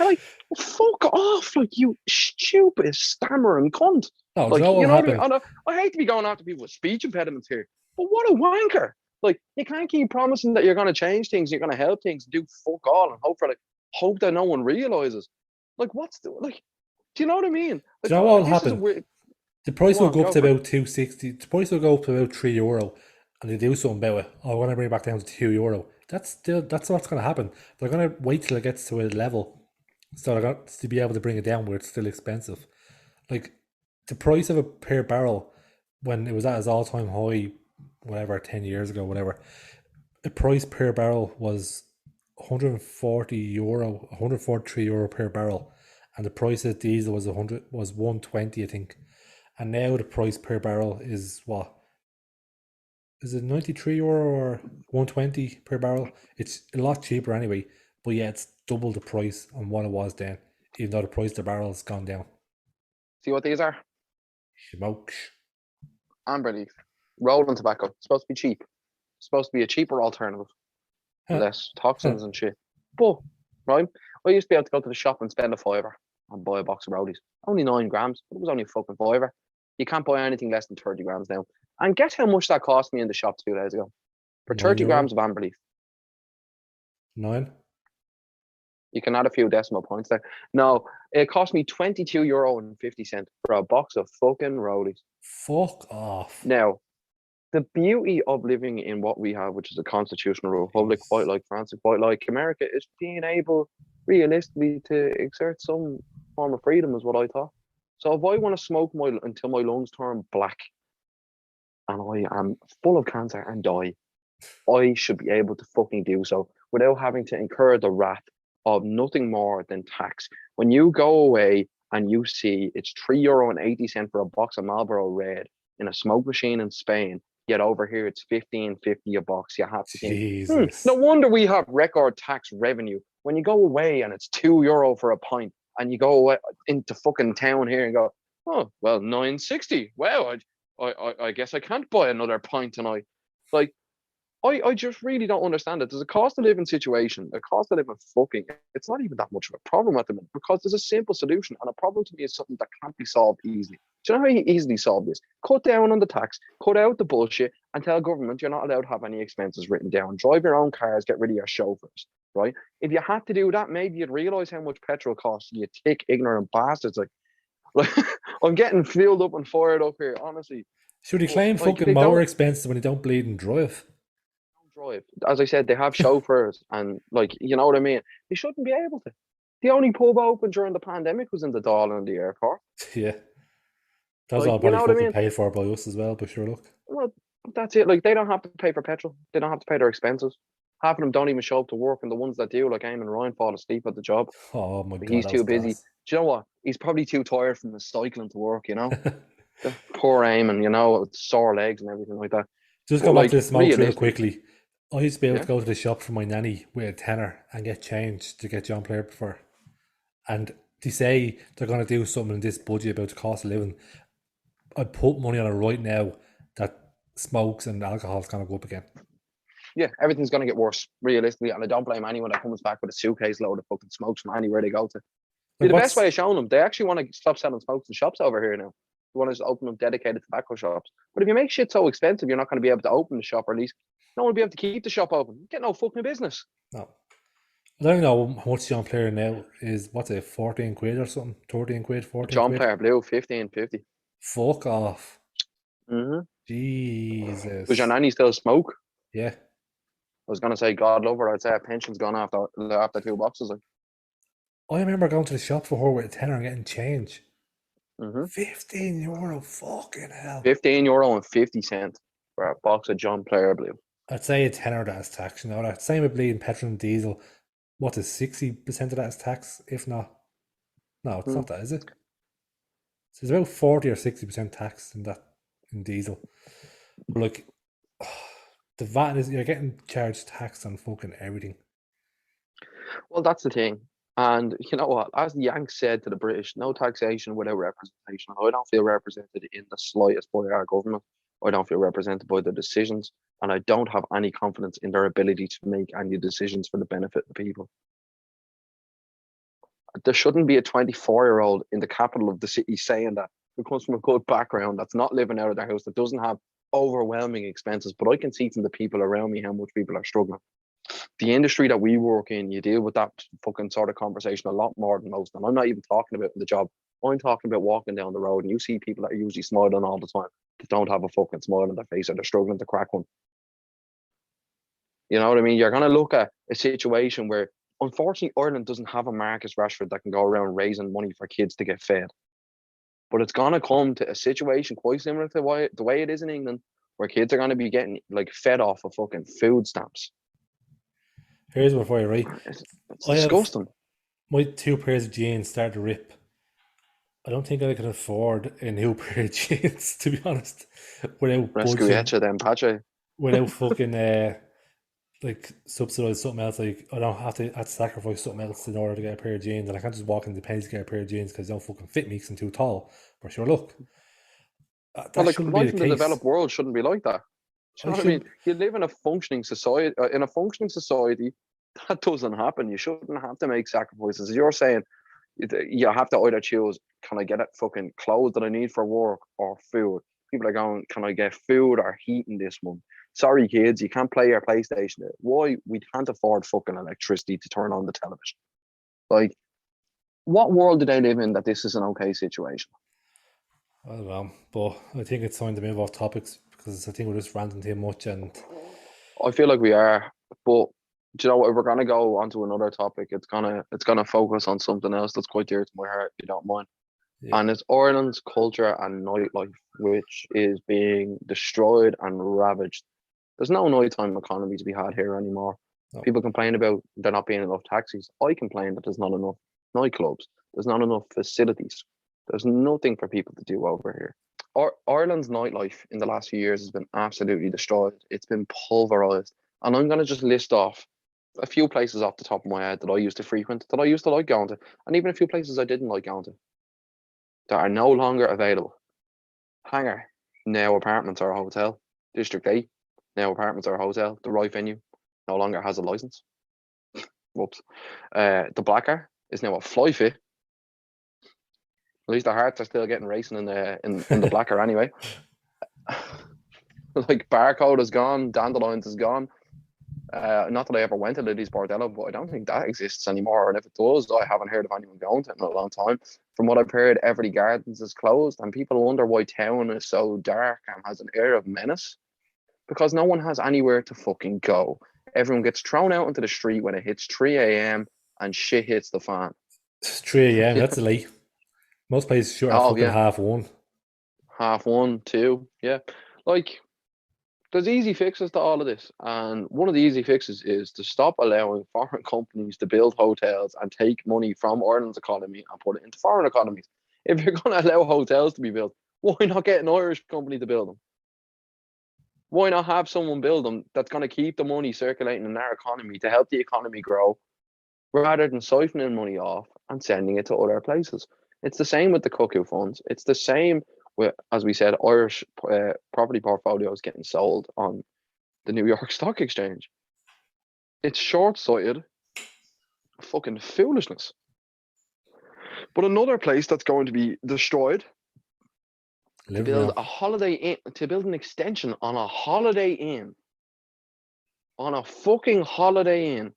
like, fuck off, like, you stupid stammering cunt. No, do you Like, know you what know what I mean? happened? I hate to be going after people with speech impediments here, but what a wanker! Like, you can't keep promising that you're going to change things, you're going to help things, do fuck all, and hope that no one realizes. Like, do you know what I mean? Do Like, you know what will this is a happen? weird. The price Go will on, go up go to for it. about 260. The price will go up to about €3, and they do something about it. Oh, we're going to bring it back down to €2. That's what's going to happen. They're going to wait till it gets to a level, so they're going to be able to bring it down where it's still expensive. Like the price of a per barrel when it was at its all time high, whatever, 10 years ago, whatever. The price per barrel was €140, €143 per barrel, and the price of diesel was 120, I think. And now the price per barrel is what? Is it €93 or 120 per barrel? It's a lot cheaper anyway, but yeah, it's double the price on what it was then, even though the price of the barrel has gone down. See what these are? Smokes. Amber leaf, rolling tobacco. It's supposed to be cheap. It's supposed to be a cheaper alternative, Huh, less huh. toxins and shit. But right, I used to be able to go to the shop and spend a fiver and buy a box of rollies. Only 9 grams, but it was only a fucking fiver. You can't buy anything less than 30 grams now. And guess how much that cost me in the shop 2 days ago? For 30 €9. grams of amber leaf. 9. You can add a few decimal points there. No, it cost me €22.50 for a box of fucking rollies. Fuck off. Now, the beauty of living in what we have, which is a constitutional republic, quite Jeez. like France and quite like America, is being able realistically to exert some form of freedom, is what I thought. So if I want to smoke until my lungs turn black and I am full of cancer and die, I should be able to fucking do so without having to incur the wrath of nothing more than tax. When you go away and you see it's €3.80 for a box of Marlboro Red in a smoke machine in Spain, yet over here it's 15.50 a box, you have to think, no Jesus. wonder we have record tax revenue. When you go away and it's €2 for a pint, and you go away into fucking town here and go, oh well, 9.60. Wow, I guess I can't buy another pint tonight. Like, I just really don't understand it. There's a cost of living situation, a cost of living fucking. It's not even that much of a problem at the minute because there's a simple solution, and a problem to me is something that can't be solved easily. Do you know how you easily solve this? Cut down on the tax, cut out the bullshit, and tell government you're not allowed to have any expenses written down. Drive your own cars, get rid of your chauffeurs, right? If you had to do that, maybe you'd realize how much petrol costs. You thick, ignorant bastards. Like I'm getting filled up and fired up here, honestly. Should he But claim like fucking they more don't expenses when he don't bleed and drive? drive. As I said, they have chauffeurs and like you know what I mean. They shouldn't be able to. The only pub open during the pandemic was in the Dáil in the airport. Yeah. That was Like all you probably know what I fucking mean? paid for by us as well, but sure, look. Well, that's it. Like they don't have to pay for petrol. They don't have to pay their expenses. Half of them don't even show up to work, and the ones that do, like Eamon Ryan, fall asleep at the job. Oh my But god, he's that was too busy. class. Do you know what? He's probably too tired from the cycling to work. You know, the poor Eamon. You know, with sore legs and everything like that. Just But go back to like the smokes real realistically, quickly. I used to be able to yeah. go to the shop for my nanny with a tenner and get change to get John Player before. And they say they're going to do something in this budget about the cost of living. I'd put money on it right now that smokes and alcohol is going to go up again. Yeah, everything's gonna get worse, realistically, and I don't blame anyone that comes back with a suitcase load of fucking smokes from anywhere they go to. Be Like, the best what's. way of showing them. They actually want to stop selling smokes in shops over here now. They want to just open up dedicated tobacco shops. But if you make shit so expensive, you're not going to be able to open the shop, or at least no one will be able to keep the shop open. You get no fucking business. No. I don't know how much John Player now is. What's it, 14 quid or something? 13 quid, 14 John quid? Player Blue, 15.50. Fuck off. Mm-hmm. Does your Jesus. nanny still smoke? Yeah. I was going to say, God love her. I'd say her pension's gone after 2 boxes. Like. I remember going to the shop for her with a tenner and getting change. Mm-hmm. €15, fucking hell. €15.50 for a box of John Player Blue. I'd say a tenner that is tax, you know that. Same with bleeding petrol and diesel. What is 60% of that is tax? If not, no, it's Mm. not that, is it? So it's about 40 or 60% tax in that in diesel. But like the VAT is you're getting charged tax on fucking everything. Well, that's the thing. And you know what? As the Yanks said to the British, no taxation without representation. I don't feel represented in the slightest by our government. I don't feel represented by the decisions. And I don't have any confidence in their ability to make any decisions for the benefit of the people. There shouldn't be a 24-year-old in the capital of the city saying that, who comes from a good background, that's not living out of their house, that doesn't have overwhelming expenses. But I can see from the people around me how much people are struggling. The industry that we work in, you deal with that fucking sort of conversation a lot more than most. And I'm not even talking about the job. I'm talking about walking down the road and you see people that are usually smiling all the time that don't have a fucking smile on their face or they're struggling to crack one. You know what I mean? You're going to look at a situation where, unfortunately, Ireland doesn't have a Marcus Rashford that can go around raising money for kids to get fed. But it's going to come to a situation quite similar to the way it is in England, where kids are going to be getting like fed off of fucking food stamps. Here's one for you, right? It's I have disgusting. my two pairs of jeans start to rip. I don't think I can afford a new pair of jeans, to be honest, without Rescue budging, Etcha then, Pache. without fucking like subsidize something else. Like I don't have to sacrifice something else in order to get a pair of jeans, and I can't just walk into Penny's to get a pair of jeans because they don't fucking fit me because I'm too tall. But sure, look, Well, that like shouldn't be the life in the case. developed world shouldn't be like that. Do I you know what I mean? should. You live in a functioning society. In a functioning society, that doesn't happen. You shouldn't have to make sacrifices. As you're saying, you have to either choose: can I get it fucking clothes that I need for work or food? People are going, can I get food or heating this month? Sorry, kids, you can't play your PlayStation. Why? We can't afford fucking electricity to turn on the television. Like, what world do they live in that this is an okay situation? I don't know, but I think it's time to move off topics because I think we're just ranting too much. And I feel like we are, but do you know what? If we're gonna go onto another topic, it's gonna focus on something else that's quite dear to my heart, if you don't mind. yeah, And it's Ireland's culture and nightlife, which is being destroyed and ravaged. There's no nighttime economy to be had here anymore. no, People complain about there not being enough taxis. I complain that there's not enough nightclubs. There's not enough facilities. There's nothing for people to do over here. Ireland's nightlife in the last few years has been absolutely destroyed. It's been pulverized. And I'm going to just list off a few places off the top of my head that I used to frequent, that I used to like going to, and even a few places I didn't like going to that are no longer available. Hangar, now apartments or a hotel. District 8, now apartments or a hotel. The right venue no longer has a license. Whoops. The Blacker is now a fly fit. At least the Hearts are still getting racing in the Blacker anyway. Like Barcode is gone, Dandelions is gone. Not that I ever went to Liddy's Bordello, but I don't think that exists anymore. And if it does, I haven't heard of anyone going to it in a long time. From what I've heard, Everly Gardens is closed, and people wonder why town is so dark and has an air of menace because no one has anywhere to fucking go. Everyone gets thrown out into the street when it hits 3 a.m. and shit hits the fan. it's 3 a.m. That's late. Most places shoot at Oh, fucking yeah. 1:30. Half one, two. Yeah. Like, there's easy fixes to all of this. And one of the easy fixes is to stop allowing foreign companies to build hotels and take money from Ireland's economy and put it into foreign economies. If you're going to allow hotels to be built, why not get an Irish company to build them? Why not have someone build them that's going to keep the money circulating in our economy to help the economy grow rather than siphoning money off and sending it to other places? It's the same with the cuckoo funds. It's the same with, as we said, Irish property portfolios getting sold on the New York Stock Exchange. It's short-sighted fucking foolishness. But another place that's going to be destroyed to Live build now. a holiday inn, to build an extension on a holiday inn, on a fucking holiday inn,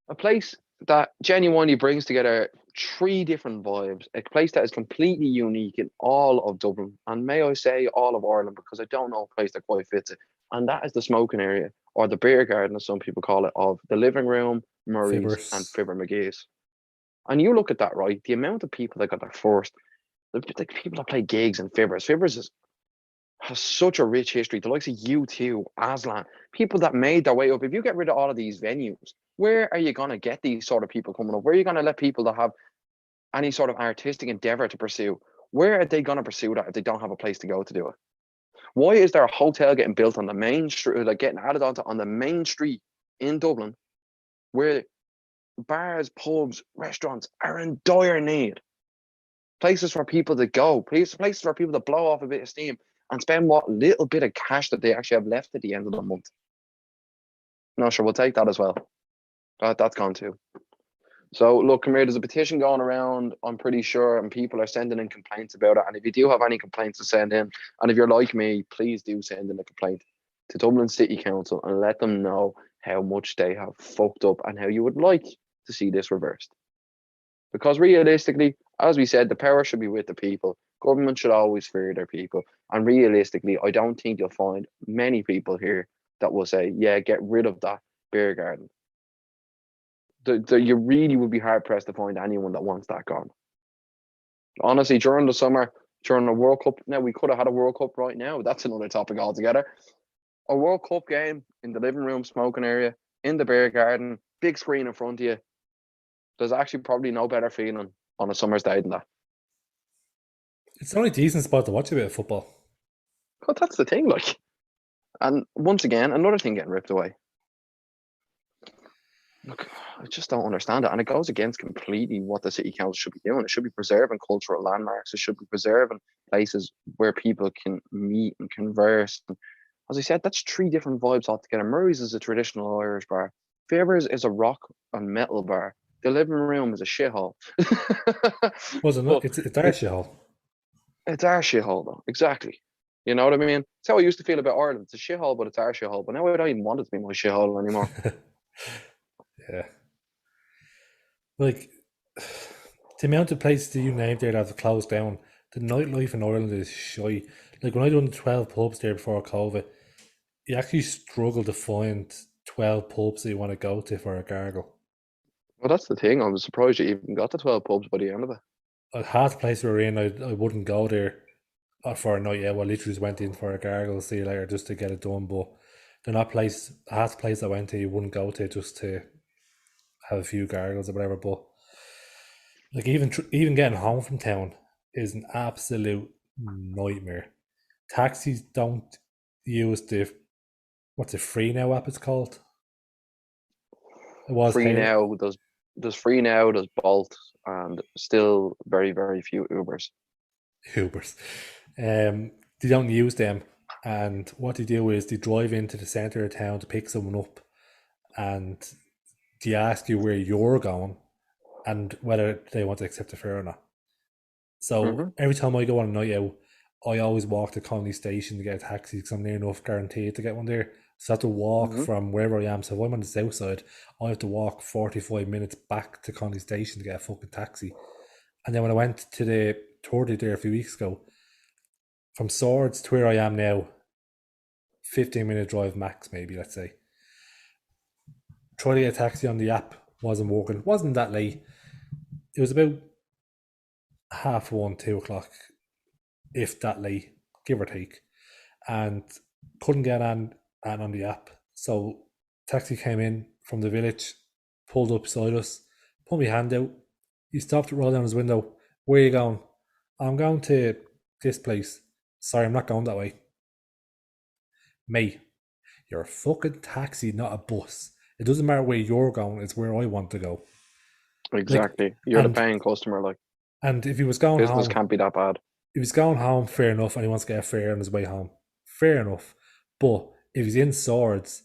a place that genuinely brings together three different vibes, a place that is completely unique in all of Dublin, and may I say all of Ireland, because I don't know a place that quite fits it, and that is the smoking area, or the beer garden, as some people call it, of the living room, Murray's, and Fibbers. Fibber McGee's. And you look at that, right? The amount of people that got their first, the people that play gigs and Fibbers. Has such a rich history. The likes of U2, Aslan, people that made their way up. If you get rid of all of these venues, where are you going to get these sort of people coming up? Where are you going to let people that have any sort of artistic endeavor to pursue? Where are they going to pursue that if they don't have a place to go to do it? Why is there a hotel getting built on the main street, like getting added onto on the main street in Dublin, where bars, pubs, restaurants are in dire need? Places for people to go, places for people to blow off a bit of steam and spend what little bit of cash that they actually have left at the end of the month. No, sure, we'll take that as well. That's gone too. So look, come here, there's a petition going around, I'm pretty sure, and people are sending in complaints about it. And if you do have any complaints to send in, and if you're like me, please do send in a complaint to Dublin City Council and let them know how much they have fucked up and how you would like to see this reversed. Because realistically, as we said, the power should be with the people. Government should always fear their people. And realistically, I don't think you'll find many people here that will say, yeah, get rid of that beer garden. You really would be hard pressed to find anyone that wants that gone. Honestly, during the summer, during the World Cup, now we could have had a World Cup right now. But that's another topic altogether. A World Cup game in the living room, smoking area, in the beer garden, big screen in front of you. There's actually probably no better feeling on a summer's day than that. It's the only decent spot to watch a bit of football. But that's the thing, like. And once again, another thing getting ripped away. Look, I just don't understand it. And it goes against completely what the city council should be doing. It should be preserving cultural landmarks. It should be preserving places where people can meet and converse. And as I said, that's three different vibes altogether. Murray's is a traditional Irish bar. Faber's is a rock and metal bar. The living room is a shithole. Wasn't it? But It's our it, shithole. it's our shithole, though. Exactly. You know what I mean? It's how I used to feel about Ireland. It's a shithole, but it's our shithole. But now I don't even want it to be my shithole anymore. Yeah. Like, the amount of places that you named there that have closed down, the nightlife in Ireland is shy. Like, when I done the 12 pubs there before COVID, you actually struggle to find 12 pubs that you want to go to for a gargle. Well, that's the thing. I was surprised you even got to 12 pubs by the end of it. At half the place we were in, I wouldn't go there for a night out. I literally just went in for a gargle, see you later, just to get it done. But they're not half the place I went to, you wouldn't go to just to have a few gargles or whatever. But like even getting home from town is an absolute nightmare. Taxis don't use the what's the free now app it's called. It was Free Hail now, there's free now, there's Bolt, and still very, very few Ubers. Ubers. They don't use them, and what they do is they drive into the centre of town to pick someone up, and they ask you where you're going and whether they want to accept a fare or not. So Mm-hmm. every time I go on a night out, I always walk to Connolly Station to get a taxi because I'm near enough guaranteed to get one there. So I have to walk Mm-hmm. from wherever I am. So if I'm on the south side, I have to walk 45 minutes back to Connolly Station to get a fucking taxi. And then when I went to the tour there a few weeks ago, from Swords to where I am now, 15-minute drive max, maybe, let's say. Try to get a taxi on the app, wasn't working. It wasn't that late. It was about 1:30, 2 o'clock, if that late, give or take. And couldn't get on the app. So taxi came in from the village, pulled up beside us, put my hand out. He stopped, rolled down his window. Where are you going? I'm going to this place. Sorry, I'm not going that way. Mate, you're a fucking taxi, not a bus. It doesn't matter where you're going, it's where I want to go. Like, Exactly. You're the and paying customer. Like, and if he was going business home, can't be that bad. if he's going home, fair enough, and he wants to get a fare on his way home, fair enough. But if he's in Swords,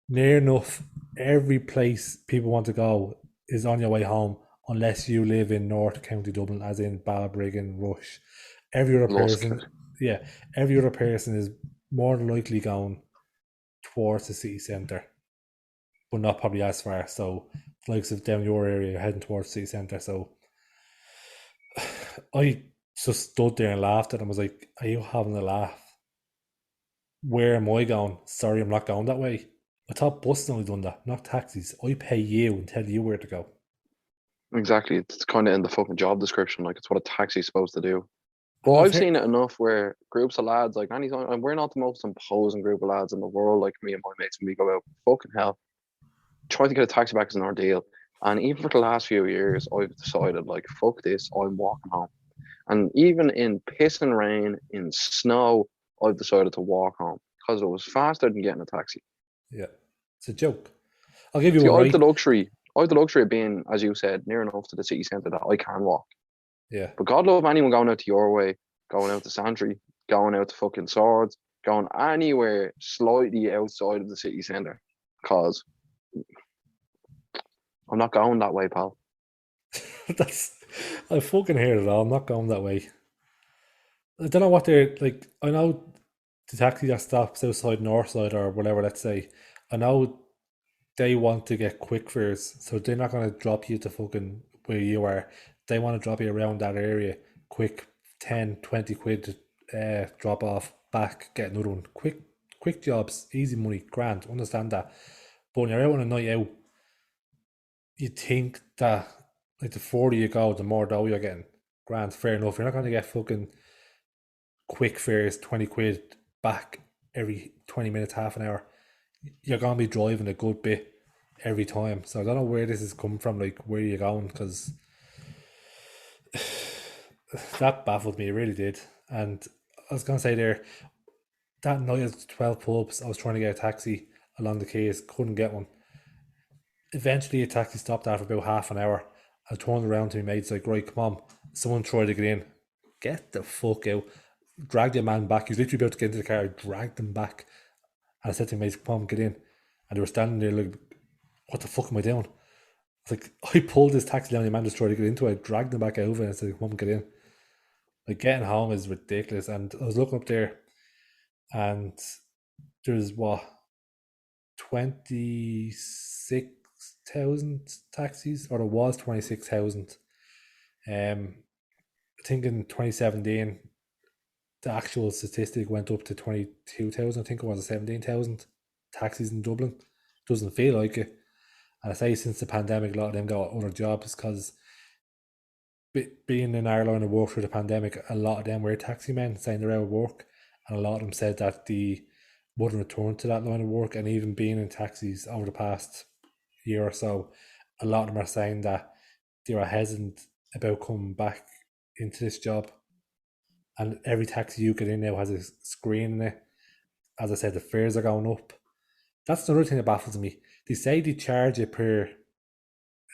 near enough, every place people want to go is on your way home, unless you live in North County Dublin, as in Balbriggan, Rush. Every other Lusk. person, yeah, every other person is more than likely going towards the city centre, but not probably as far. So, likes of down your area, you're heading towards the city centre. So, I just stood there and laughed at him. I was like, "Are you having a laugh? Where am I going? Sorry, I'm not going that way." I thought buses only done that, not taxis. I pay you and tell you where to go. Exactly. It's kind of in the fucking job description. Like, it's what a taxi's supposed to do. And But I've I've heard, seen it enough where groups of lads, like anytime, and we're not the most imposing group of lads in the world, like me and my mates, when we go out, fucking hell, trying to get a taxi back is an ordeal. And even for the last few years, I've decided, like, fuck this, I'm walking home. And even in piss and rain, in snow, I've decided to walk home because it was faster than getting a taxi. yeah, it's a joke. I'll give you See, a right. I have the luxury of being, as you said, near enough to the city centre that I can walk. Yeah, But God love anyone going out to your way, going out to Santry, going out to fucking Swords, going anywhere slightly outside of the city centre. Because I'm not going that way, pal. that's. I fucking hear it all. I'm not going that way. I don't know what they're like. I know the taxi that stops outside Northside or whatever. Let's say, I know they want to get quick fares, so they're not going to drop you to fucking where you are. They want to drop you around that area, quick 10, 20 quid drop off, back, get another one. quick jobs, easy money, grand, understand that. But when you're out on a night out, you think that like the further you go, the more dough you're getting. Grand, fair enough. You're not going to get fucking quick fares, 20 quid back every 20 minutes, half an hour. You're going to be driving a good bit every time. So I don't know where this is coming from, like where you're going, because that baffled me, it really did. And I was going to say there, that night at 12 pubs, I was trying to get a taxi along the quays, couldn't get one. Eventually, a taxi stopped after about half an hour. I turned around to my mates, like, right, come on. Someone tried to get in. Get the fuck out. Dragged your man back. He was literally about to get into the car. I dragged him back. And I said to my mates, come on, get in. And they were standing there like, what the fuck am I doing? I was like, I pulled this taxi down, your man just tried to get into it. I dragged him back over and I said, come on, get in. Like, getting home is ridiculous. And I was looking up there and there's what, 26,000 taxis, or there was 26,000. I think in 2017, the actual statistic went up to 22,000. I think it was 17,000 taxis in Dublin. Doesn't feel like it. And I say since the pandemic, a lot of them got other jobs because being in Ireland and work through the pandemic, a lot of them were taxi men saying they're out of work. And a lot of them said that they wouldn't return to that line of work. And even being in taxis over the past year or so, a lot of them are saying that they are hesitant about coming back into this job. And every taxi you get in now has a screen in it. As I said, the fares are going up. That's another thing that baffles me. They say they charge you per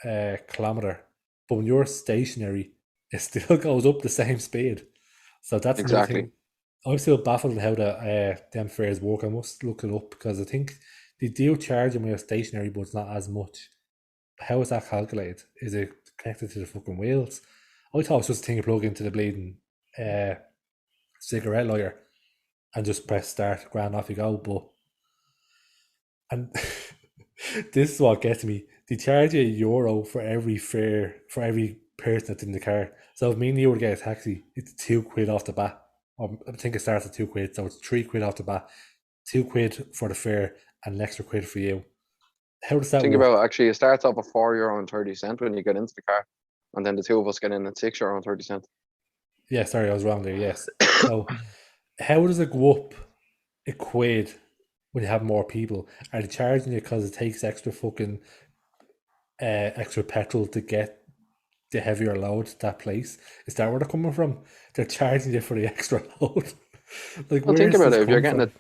kilometre, but when you're stationary, it still goes up the same speed. So that's another Exactly. thing. I'm still baffled on how them fares work. I must look it up because I think they do charge you when you're stationary, but it's not as much. How is that calculated? Is it connected to the fucking wheels? I thought it was just a thing you plug into the bleeding cigarette lighter and just press start, grand, off you go. But and this is what gets me. They charge you €1 for every fare for every person that's in the car. So if me and you were to get a taxi, it's £2 off the bat. I think it starts at £2, so it's £3 off the bat. £2 for the fare and an extra quid for you. How does that Think about work? actually, it starts off at €4.30 when you get into the car, and then the two of us get in at €6.30. Yeah, sorry, I was wrong there. Yes. So how does it go up a quid when you have more people? Are they charging you because it takes extra fucking extra petrol to get the heavier load to that place? Is that where they're coming from? They're charging you for the extra load. Like, Well, think where's about this it. If you're come getting from? it,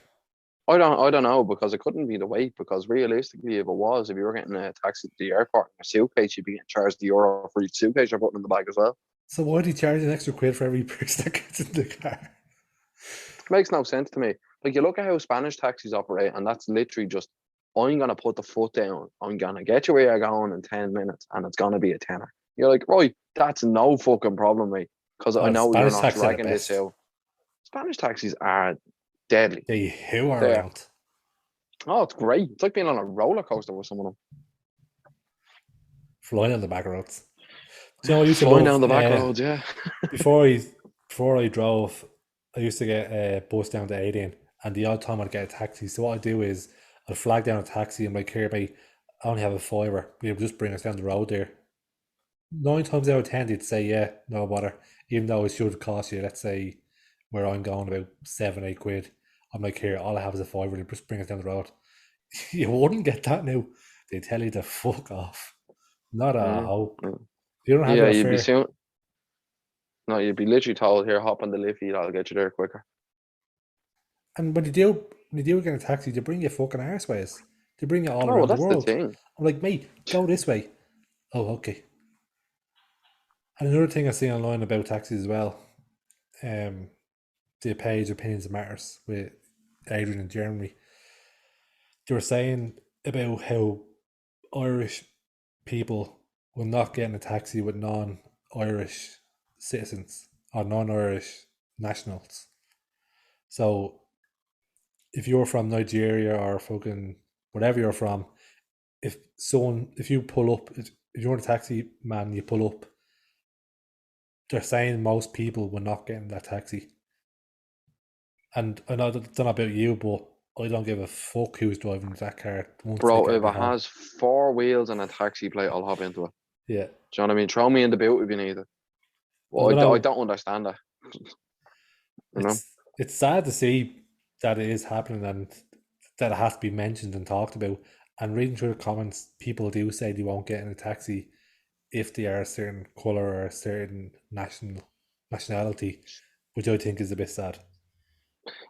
I don't know because it couldn't be the weight. Because realistically, if you were getting a taxi to the airport in a suitcase, you'd be getting charged the euro for each suitcase you're putting in the bag as well. So why do you charge an extra quid for every person that gets in the car? It makes no sense to me. Like you look at how Spanish taxis operate, and that's literally just, I'm gonna put the foot down. I'm gonna get you where you're going in 10 minutes, and it's gonna be a tenner. You're like, right, that's no fucking problem, mate. Because I Oh, know you're Spanish not taxis are the dragging this best. out. Spanish taxis are deadly. They who are They're around. Oh, it's great. It's like being on a roller coaster with someone. Flying on the back roads. Do you know, I used to Flying love down the back roads, yeah. before I drove, I used to get a bus down to 18, and the odd time I'd get a taxi. So what I do is I'd flag down a taxi and like, here, mate, I only have a fiver. You'll just bring us down the road there. 9 times out of 10, they'd say, yeah, no bother. Even though it should cost you, let's say, where I'm going about 7, 8 quid. I'm like, here, all I have is a fiver. They just bring us down the road. You wouldn't get that now. They tell you to fuck off. Not a Mm, hope. mm. You don't have Yeah, your you'd be fare. soon. No, you'd be literally told, here, hop on the liffey, I'll get you there quicker. And when you do get a taxi, they bring you fucking arseways. They bring you all Oh, well, around the that's the world. thing. I'm like, mate, go this way. Oh, okay. And another thing I see online about taxis as well, um, the page Opinions Matters with Adrian in Germany. They were saying about how Irish people will not get in a taxi with non-Irish citizens or non-Irish nationals. So if you're from Nigeria or fucking whatever you're from, if you pull up, if you're in a taxi man, you pull up, they're saying most people will not get in that taxi. And I know don't know about you, but I don't give a fuck who's driving that car once they Bro, get if me it home. has four wheels and a taxi plate, I'll hop into it. Yeah, Do you know what I mean? Throw me in the boot if you need it. I Well, don't I know. don't understand that. You know? It's sad to see that it is happening and that it has to be mentioned and talked about. And reading through the comments, people do say they won't get in a taxi if they are a certain colour or a certain nationality, which I think is a bit sad.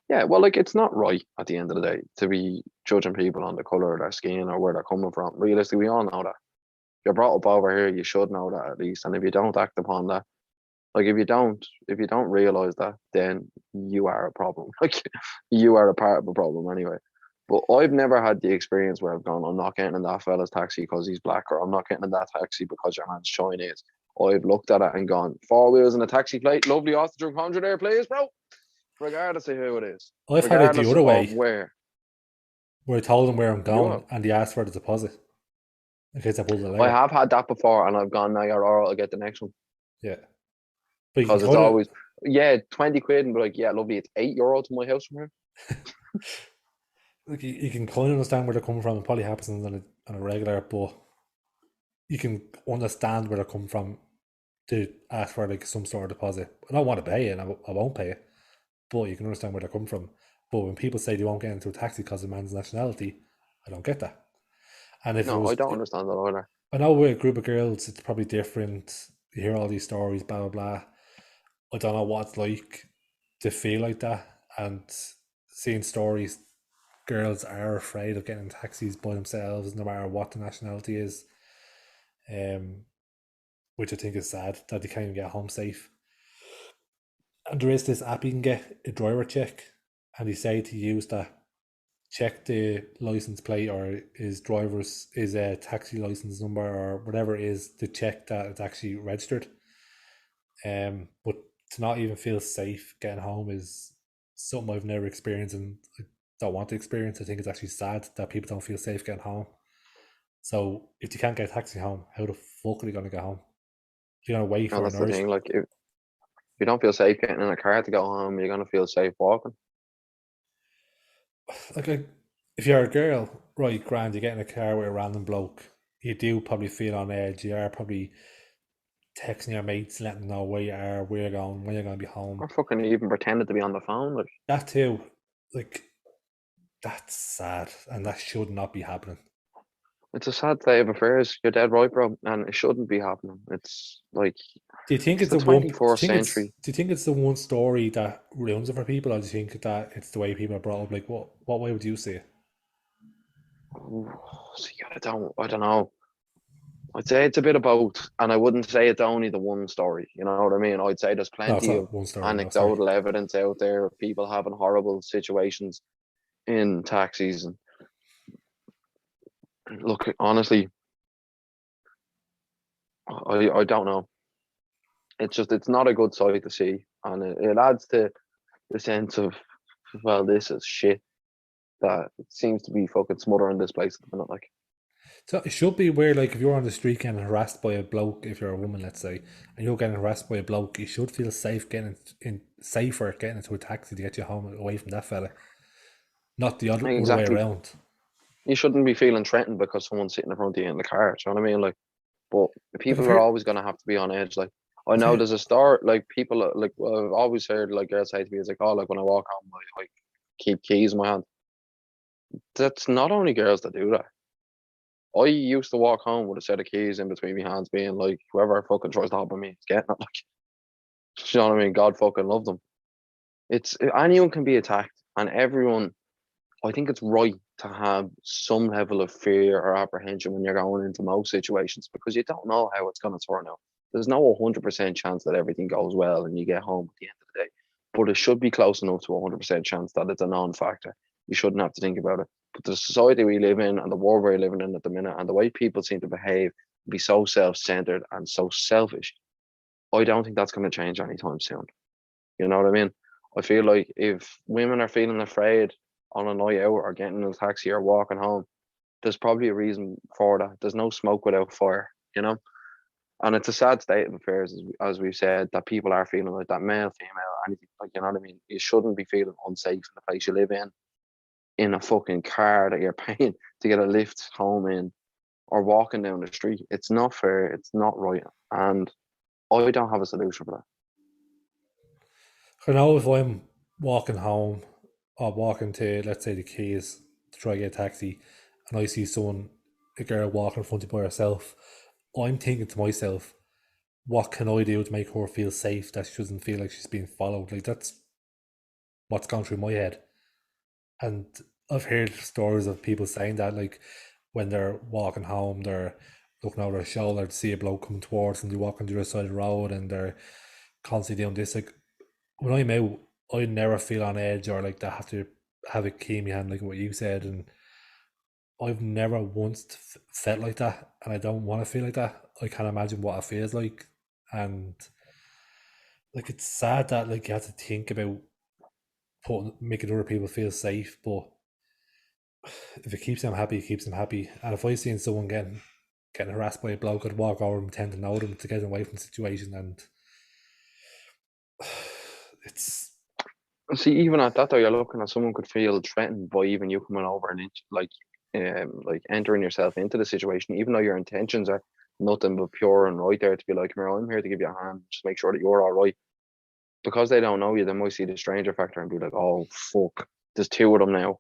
Yeah, well, like it's not right at the end of the day to be judging people on the color of their skin or where they're coming from. Realistically, we all know that. If you're brought up over here, you should know that at least. And if you don't act upon that, like if you don't realize that, then you are a problem. Like you are a part of a problem anyway. But I've never had the experience where I've gone, I'm not getting in that fella's taxi because he's black, or I'm not getting in that taxi because your man's Chinese. I've looked at it and gone, four wheels and a taxi plate, lovely off the 100 there, please, bro. Regardless of who it is, I've had it the regardless other of way, where where I told them where I'm you going have. and they asked for the deposit in case I pulled the I Lego. have had that before, and I've gone, now you're all right, I'll get the next one. Yeah. But you can Because it's kind of, always, yeah, 20 quid, and be like, yeah, lovely, it's €8 to my house from here. like, you can kind of understand where they're coming from. It probably happens on a regular, but you can understand where they're coming from to ask for like some sort of deposit. I don't want to pay it, and I won't pay it, but you can understand where they're coming from. But when people say they won't get into a taxi because of a man's nationality, I don't get that. And if it No, I was, don't understand that either. I know with a group of girls, it's probably different. You hear all these stories, blah blah blah. I don't know what it's like to feel like that, and seeing stories. Girls are afraid of getting in taxis by themselves, no matter what the nationality is. Um, which I think is sad that they can't even get home safe. And there is this app you can get a driver check, and they say to use that, check the license plate or his a taxi license number or whatever it is to check that it's actually registered. But to not even feel safe getting home is something I've never experienced and I don't want to experience. I think it's actually sad that people don't feel safe getting home. So if you can't get a taxi home, how the fuck are you gonna get home? You're gonna wait No, for an that's the urge. thing. Like, if you don't feel safe getting in a car to go home, you're gonna feel safe walking. Like if you're a girl, right, grand, you get in a car with a random bloke, you do probably feel on edge. You are probably texting your mates, letting them know where you are, where you're going, when you're gonna be home. Or fucking even pretended to be on the phone. Like, That too, like that's sad, and that should not be happening. it's a sad state of affairs. You're dead right, bro. And it shouldn't be happening. It's like, Do you think it's it's the the one? 24th century. Do you think it's the one story that ruins it for people, or do you think that it's the way people are brought up? Like, what way would you see it? See, I don't know. I'd say it's a bit of both, and I wouldn't say it's only the one story. You know what I mean? I'd say there's No, it's plenty of not one story. No, sorry. anecdotal evidence out there of people having horrible situations in taxis. And look, honestly, I don't know. It's not a good sight to see, and it adds to the sense of, well, this is shit that it seems to be fucking smothering this place at the minute. Like, So it should be where, like, if you're on the street getting harassed by a bloke, if you're a woman, let's say, and you're getting harassed by a bloke, you should feel safe safer getting into a taxi to get you home away from that fella, not the other way exactly, around. you shouldn't be feeling threatened because someone's sitting in front of you in the car. Do you know what I mean? Like, but Like if people are you're, always going to have to be on edge. Like, I know say, there's a start. Like, people like, well, I've always heard like girls say to me, "It's like, oh, like when I walk home, I keep keys in my hand." That's not only girls that do that. I used to walk home with a set of keys in between my hands, being like, whoever fucking tries to hop on me, it's getting it. Like, you know what I mean? God fucking love them. It's anyone can be attacked, and everyone. I think it's right to have some level of fear or apprehension when you're going into most situations because you don't know how it's going to turn out. There's no 100% chance that everything goes well and you get home at the end of the day, but it should be close enough to a 100% chance that it's a non-factor. You shouldn't have to think about it. But the society we live in and the world we're living in at the minute and the way people seem to behave, be so self-centered and so selfish, I don't think that's going to change anytime soon. You know what I mean? I feel like if women are feeling afraid on a night out or getting in a taxi or walking home, there's probably a reason for that. There's no smoke without fire, you know? And it's a sad state of affairs, as we've said, that people are feeling like that, male, female, anything, like, you know what I mean? You shouldn't be feeling unsafe in the place you live in in a fucking car that you're paying to get a lift home in, or walking down the street. It's not fair. It's not right. And I don't have a solution for that. I know if I'm walking home or walking to, let's say, the Keys to try to get a taxi, and I see someone, a girl walking in front of me by herself, I'm thinking to myself, what can I do to make her feel safe, that she doesn't feel like she's being followed? Like, that's what's gone through my head. And I've heard stories of people saying that, like, when they're walking home, they're looking over their shoulder to see a bloke coming towards them, they're walking to the side of the road, and they're constantly doing this. Like, when I'm out, I never feel on edge or like that. Have to have a key in my hand, like what you said, and I've never once felt like that, and I don't want to feel like that. I can't imagine what it feels like, and like it's sad that like you have to think about making other people feel safe, but if it keeps them happy, it keeps them happy. And if I seen someone getting harassed by a bloke, I'd walk over and pretend to know them to get them away from the situation, and it's See, even at that though, you're looking at someone could feel threatened by even you coming over and like entering yourself into the situation, even though your intentions are nothing but pure and right there to be like, "Come I'm here to give you a hand, just make sure that you're all right." Because they don't know you, they might see the stranger factor and be like, "Oh fuck, there's two of them now."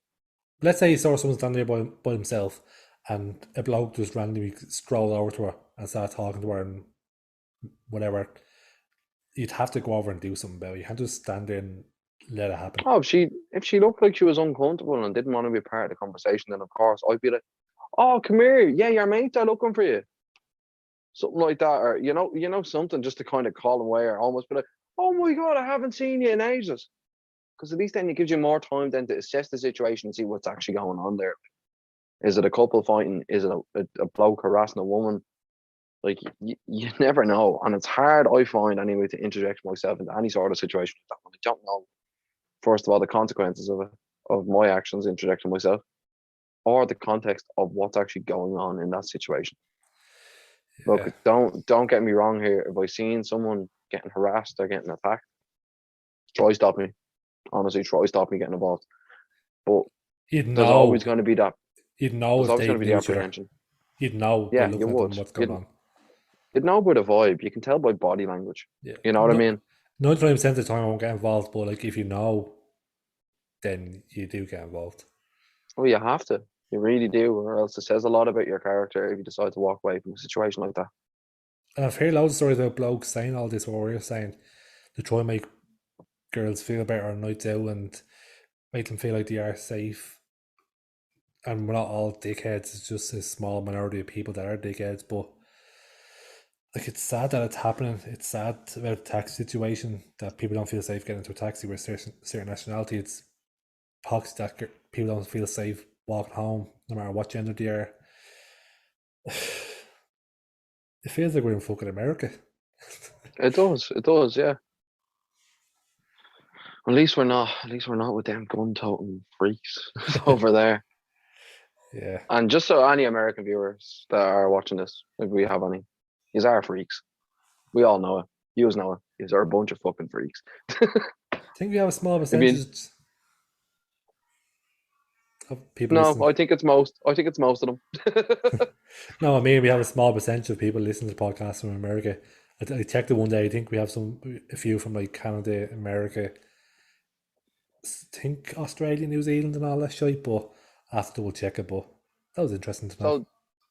let's say you saw someone standing there by himself, and a bloke just randomly strolled over to her and started talking to her and whatever. You'd have to go over and do something about it. You can't just stand there and let it happen. Oh, if she looked like she was uncomfortable and didn't want to be part of the conversation, then of course I'd be like, "Oh, come here, yeah, your mates are looking for you," something like that, or something just to kind of call them away, or almost be like, "Oh my god, I haven't seen you in ages," because at least then it gives you more time then to assess the situation and see what's actually going on there. Is it a couple fighting? Is it a bloke harassing a woman? Like you never know, and it's hard, I find anyway, to interject myself into any sort of situation like that when I don't know, first of all, the consequences of my actions interjecting myself, or the context of what's actually going on in that situation. Look, Yeah, don't get me wrong here. If I seen someone getting harassed or getting attacked, try stop me. Honestly, try stop me getting involved. But you'd there's always know. going to be that. You'd know There's if always they going to be the knew each other. apprehension. You'd know by Yeah, you looking at would. them what's going on. You'd know by the vibe. You can tell by body language. Yeah, You know what I no, mean? 99% of the time I won't get involved, but like if you know, then you do get involved. Oh, you have to. You really do, or else it says a lot about your character if you decide to walk away from a situation like that. And I've heard loads of stories about blokes saying all this, what we're saying, to try and make girls feel better on nights out and make them feel like they are safe. And we're not all dickheads, it's just a small minority of people that are dickheads, but like it's sad that it's happening. It's sad about the taxi situation that people don't feel safe getting into a taxi with certain nationality. It's pox that people don't feel safe walking home, no matter what gender they are. It feels like we're in fucking America. It does. It does. Yeah. At least we're not. At least we're not with them gun-toting freaks over there. Yeah, And just so any American viewers that are watching this, if we have any, these are freaks. We all know it. You know it. These are a bunch of fucking freaks. I think we have a small I mean, percentage of people no, listening. I think it's most. I think it's most of them. No, I mean we have a small percentage of people listening to the podcast from America. I checked it one day. I think we have a few from like Canada, America, think Australia, New Zealand, and all that shit. But I have to double check it. But that was interesting to know. So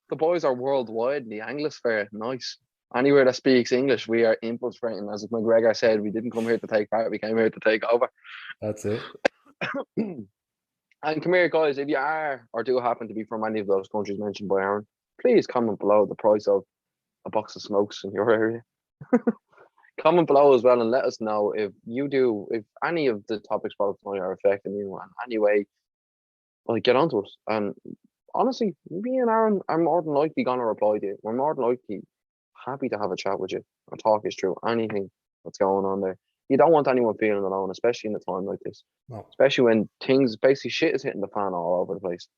the boys are worldwide in the Anglosphere. Nice. Anywhere that speaks English, we are infiltrating. As McGregor said, we didn't come here to take part. We came here to take over. That's it. And come here, guys. If you are or do happen to be from any of those countries mentioned by Aaron, please comment below the price of a box of smokes in your area. Comment below as well and let us know if any of the topics brought up tonight are affecting you in any way. Like, get onto us. And honestly, me and Aaron are more than likely gonna reply to you. We're more than likely happy to have a chat with you and talk you through anything that's going on there. You don't want anyone feeling alone, especially in a time like this. No. Especially when things basically shit is hitting the fan all over the place.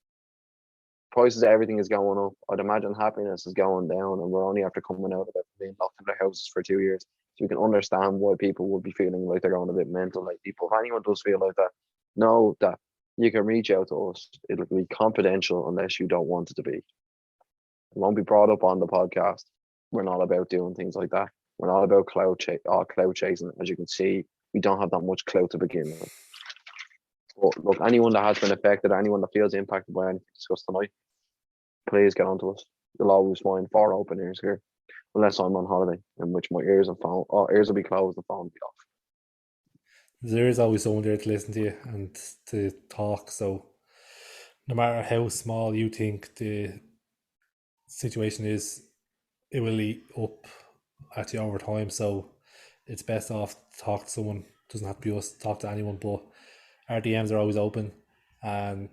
Prices of everything is going up. I'd imagine happiness is going down, and we're only after coming out of it, being locked in their houses for 2 years. So we can understand why people would be feeling like they're going a bit mental. Like people, if anyone does feel like that, know that you can reach out to us. It'll be confidential unless you don't want it to be. It won't be brought up on the podcast. We're not about doing things like that. We're not about cloud chasing. As you can see, we don't have that much clout to begin with. But look, anyone that has been affected, anyone that feels impacted by anything discussed tonight, please get on to us. You'll always find 4 open ears here, unless I'm on holiday, in which my ears will be closed, the phone will be off. There is always someone there to listen to you and to talk. So no matter how small you think the situation is, it will eat up at you over time. So it's best off to talk to someone. It doesn't have to be us, talk to anyone, but our DMs are always open. And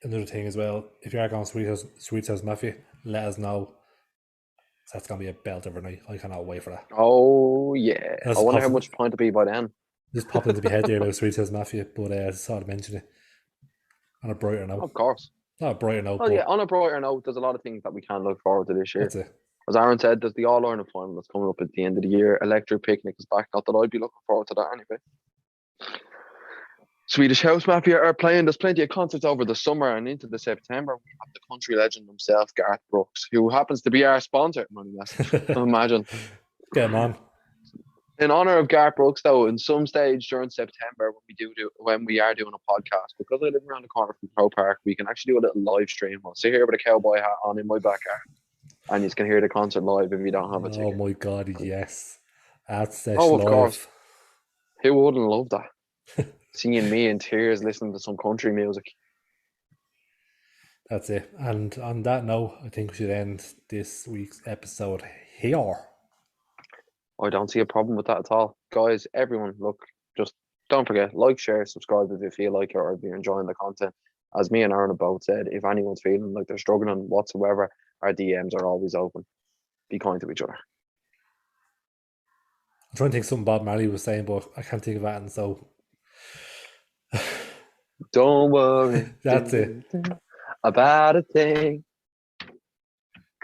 another thing as well, if you are going Sweet House Mafia, let us know. That's going to be a belt every night. I cannot wait for that. Oh, yeah. That's I wonder how much point to be by then. Just popped into my head there about Sweet House Mafia, but I just thought I'd mention it on a brighter note. Of course. Not a brighter note, Well, but yeah, on a brighter note, there's a lot of things that we can look forward to this year. that's it. As Aaron said, there's the All Ireland final that's coming up at the end of the year. Electric Picnic is back. Not that I'd be looking forward to that anyway. Swedish House Mafia are playing. There's plenty of concerts over the summer and into the September. We have the country legend himself, Garth Brooks, who happens to be our sponsor. Imagine. Get him on. In honor of Garth Brooks, though, in some stage during September, when we are doing a podcast, because I live around the corner from Crow Park, we can actually do a little live stream. I'll sit here with a cowboy hat on in my backyard, and you can hear the concert live if you don't have a ticket. Oh my god, yes. That's Sesh Oh, of live. course. Who wouldn't love that? Seeing me in tears listening to some country music. That's it. And on that note, I think we should end this week's episode here. I don't see a problem with that at all. Guys, everyone, look, just don't forget, like, share, subscribe if you feel like it or if you're enjoying the content. As me and Aaron have both said, if anyone's feeling like they're struggling whatsoever, our DMs are always open. Be kind to each other. I'm trying to think something Bob Marley was saying, but I can't think of that, and so don't worry. That's it. About a thing.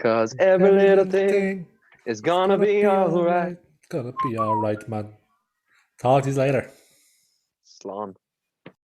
Cause every little thing is gonna be alright. It's gonna be alright, man. Talk to you later. Slán.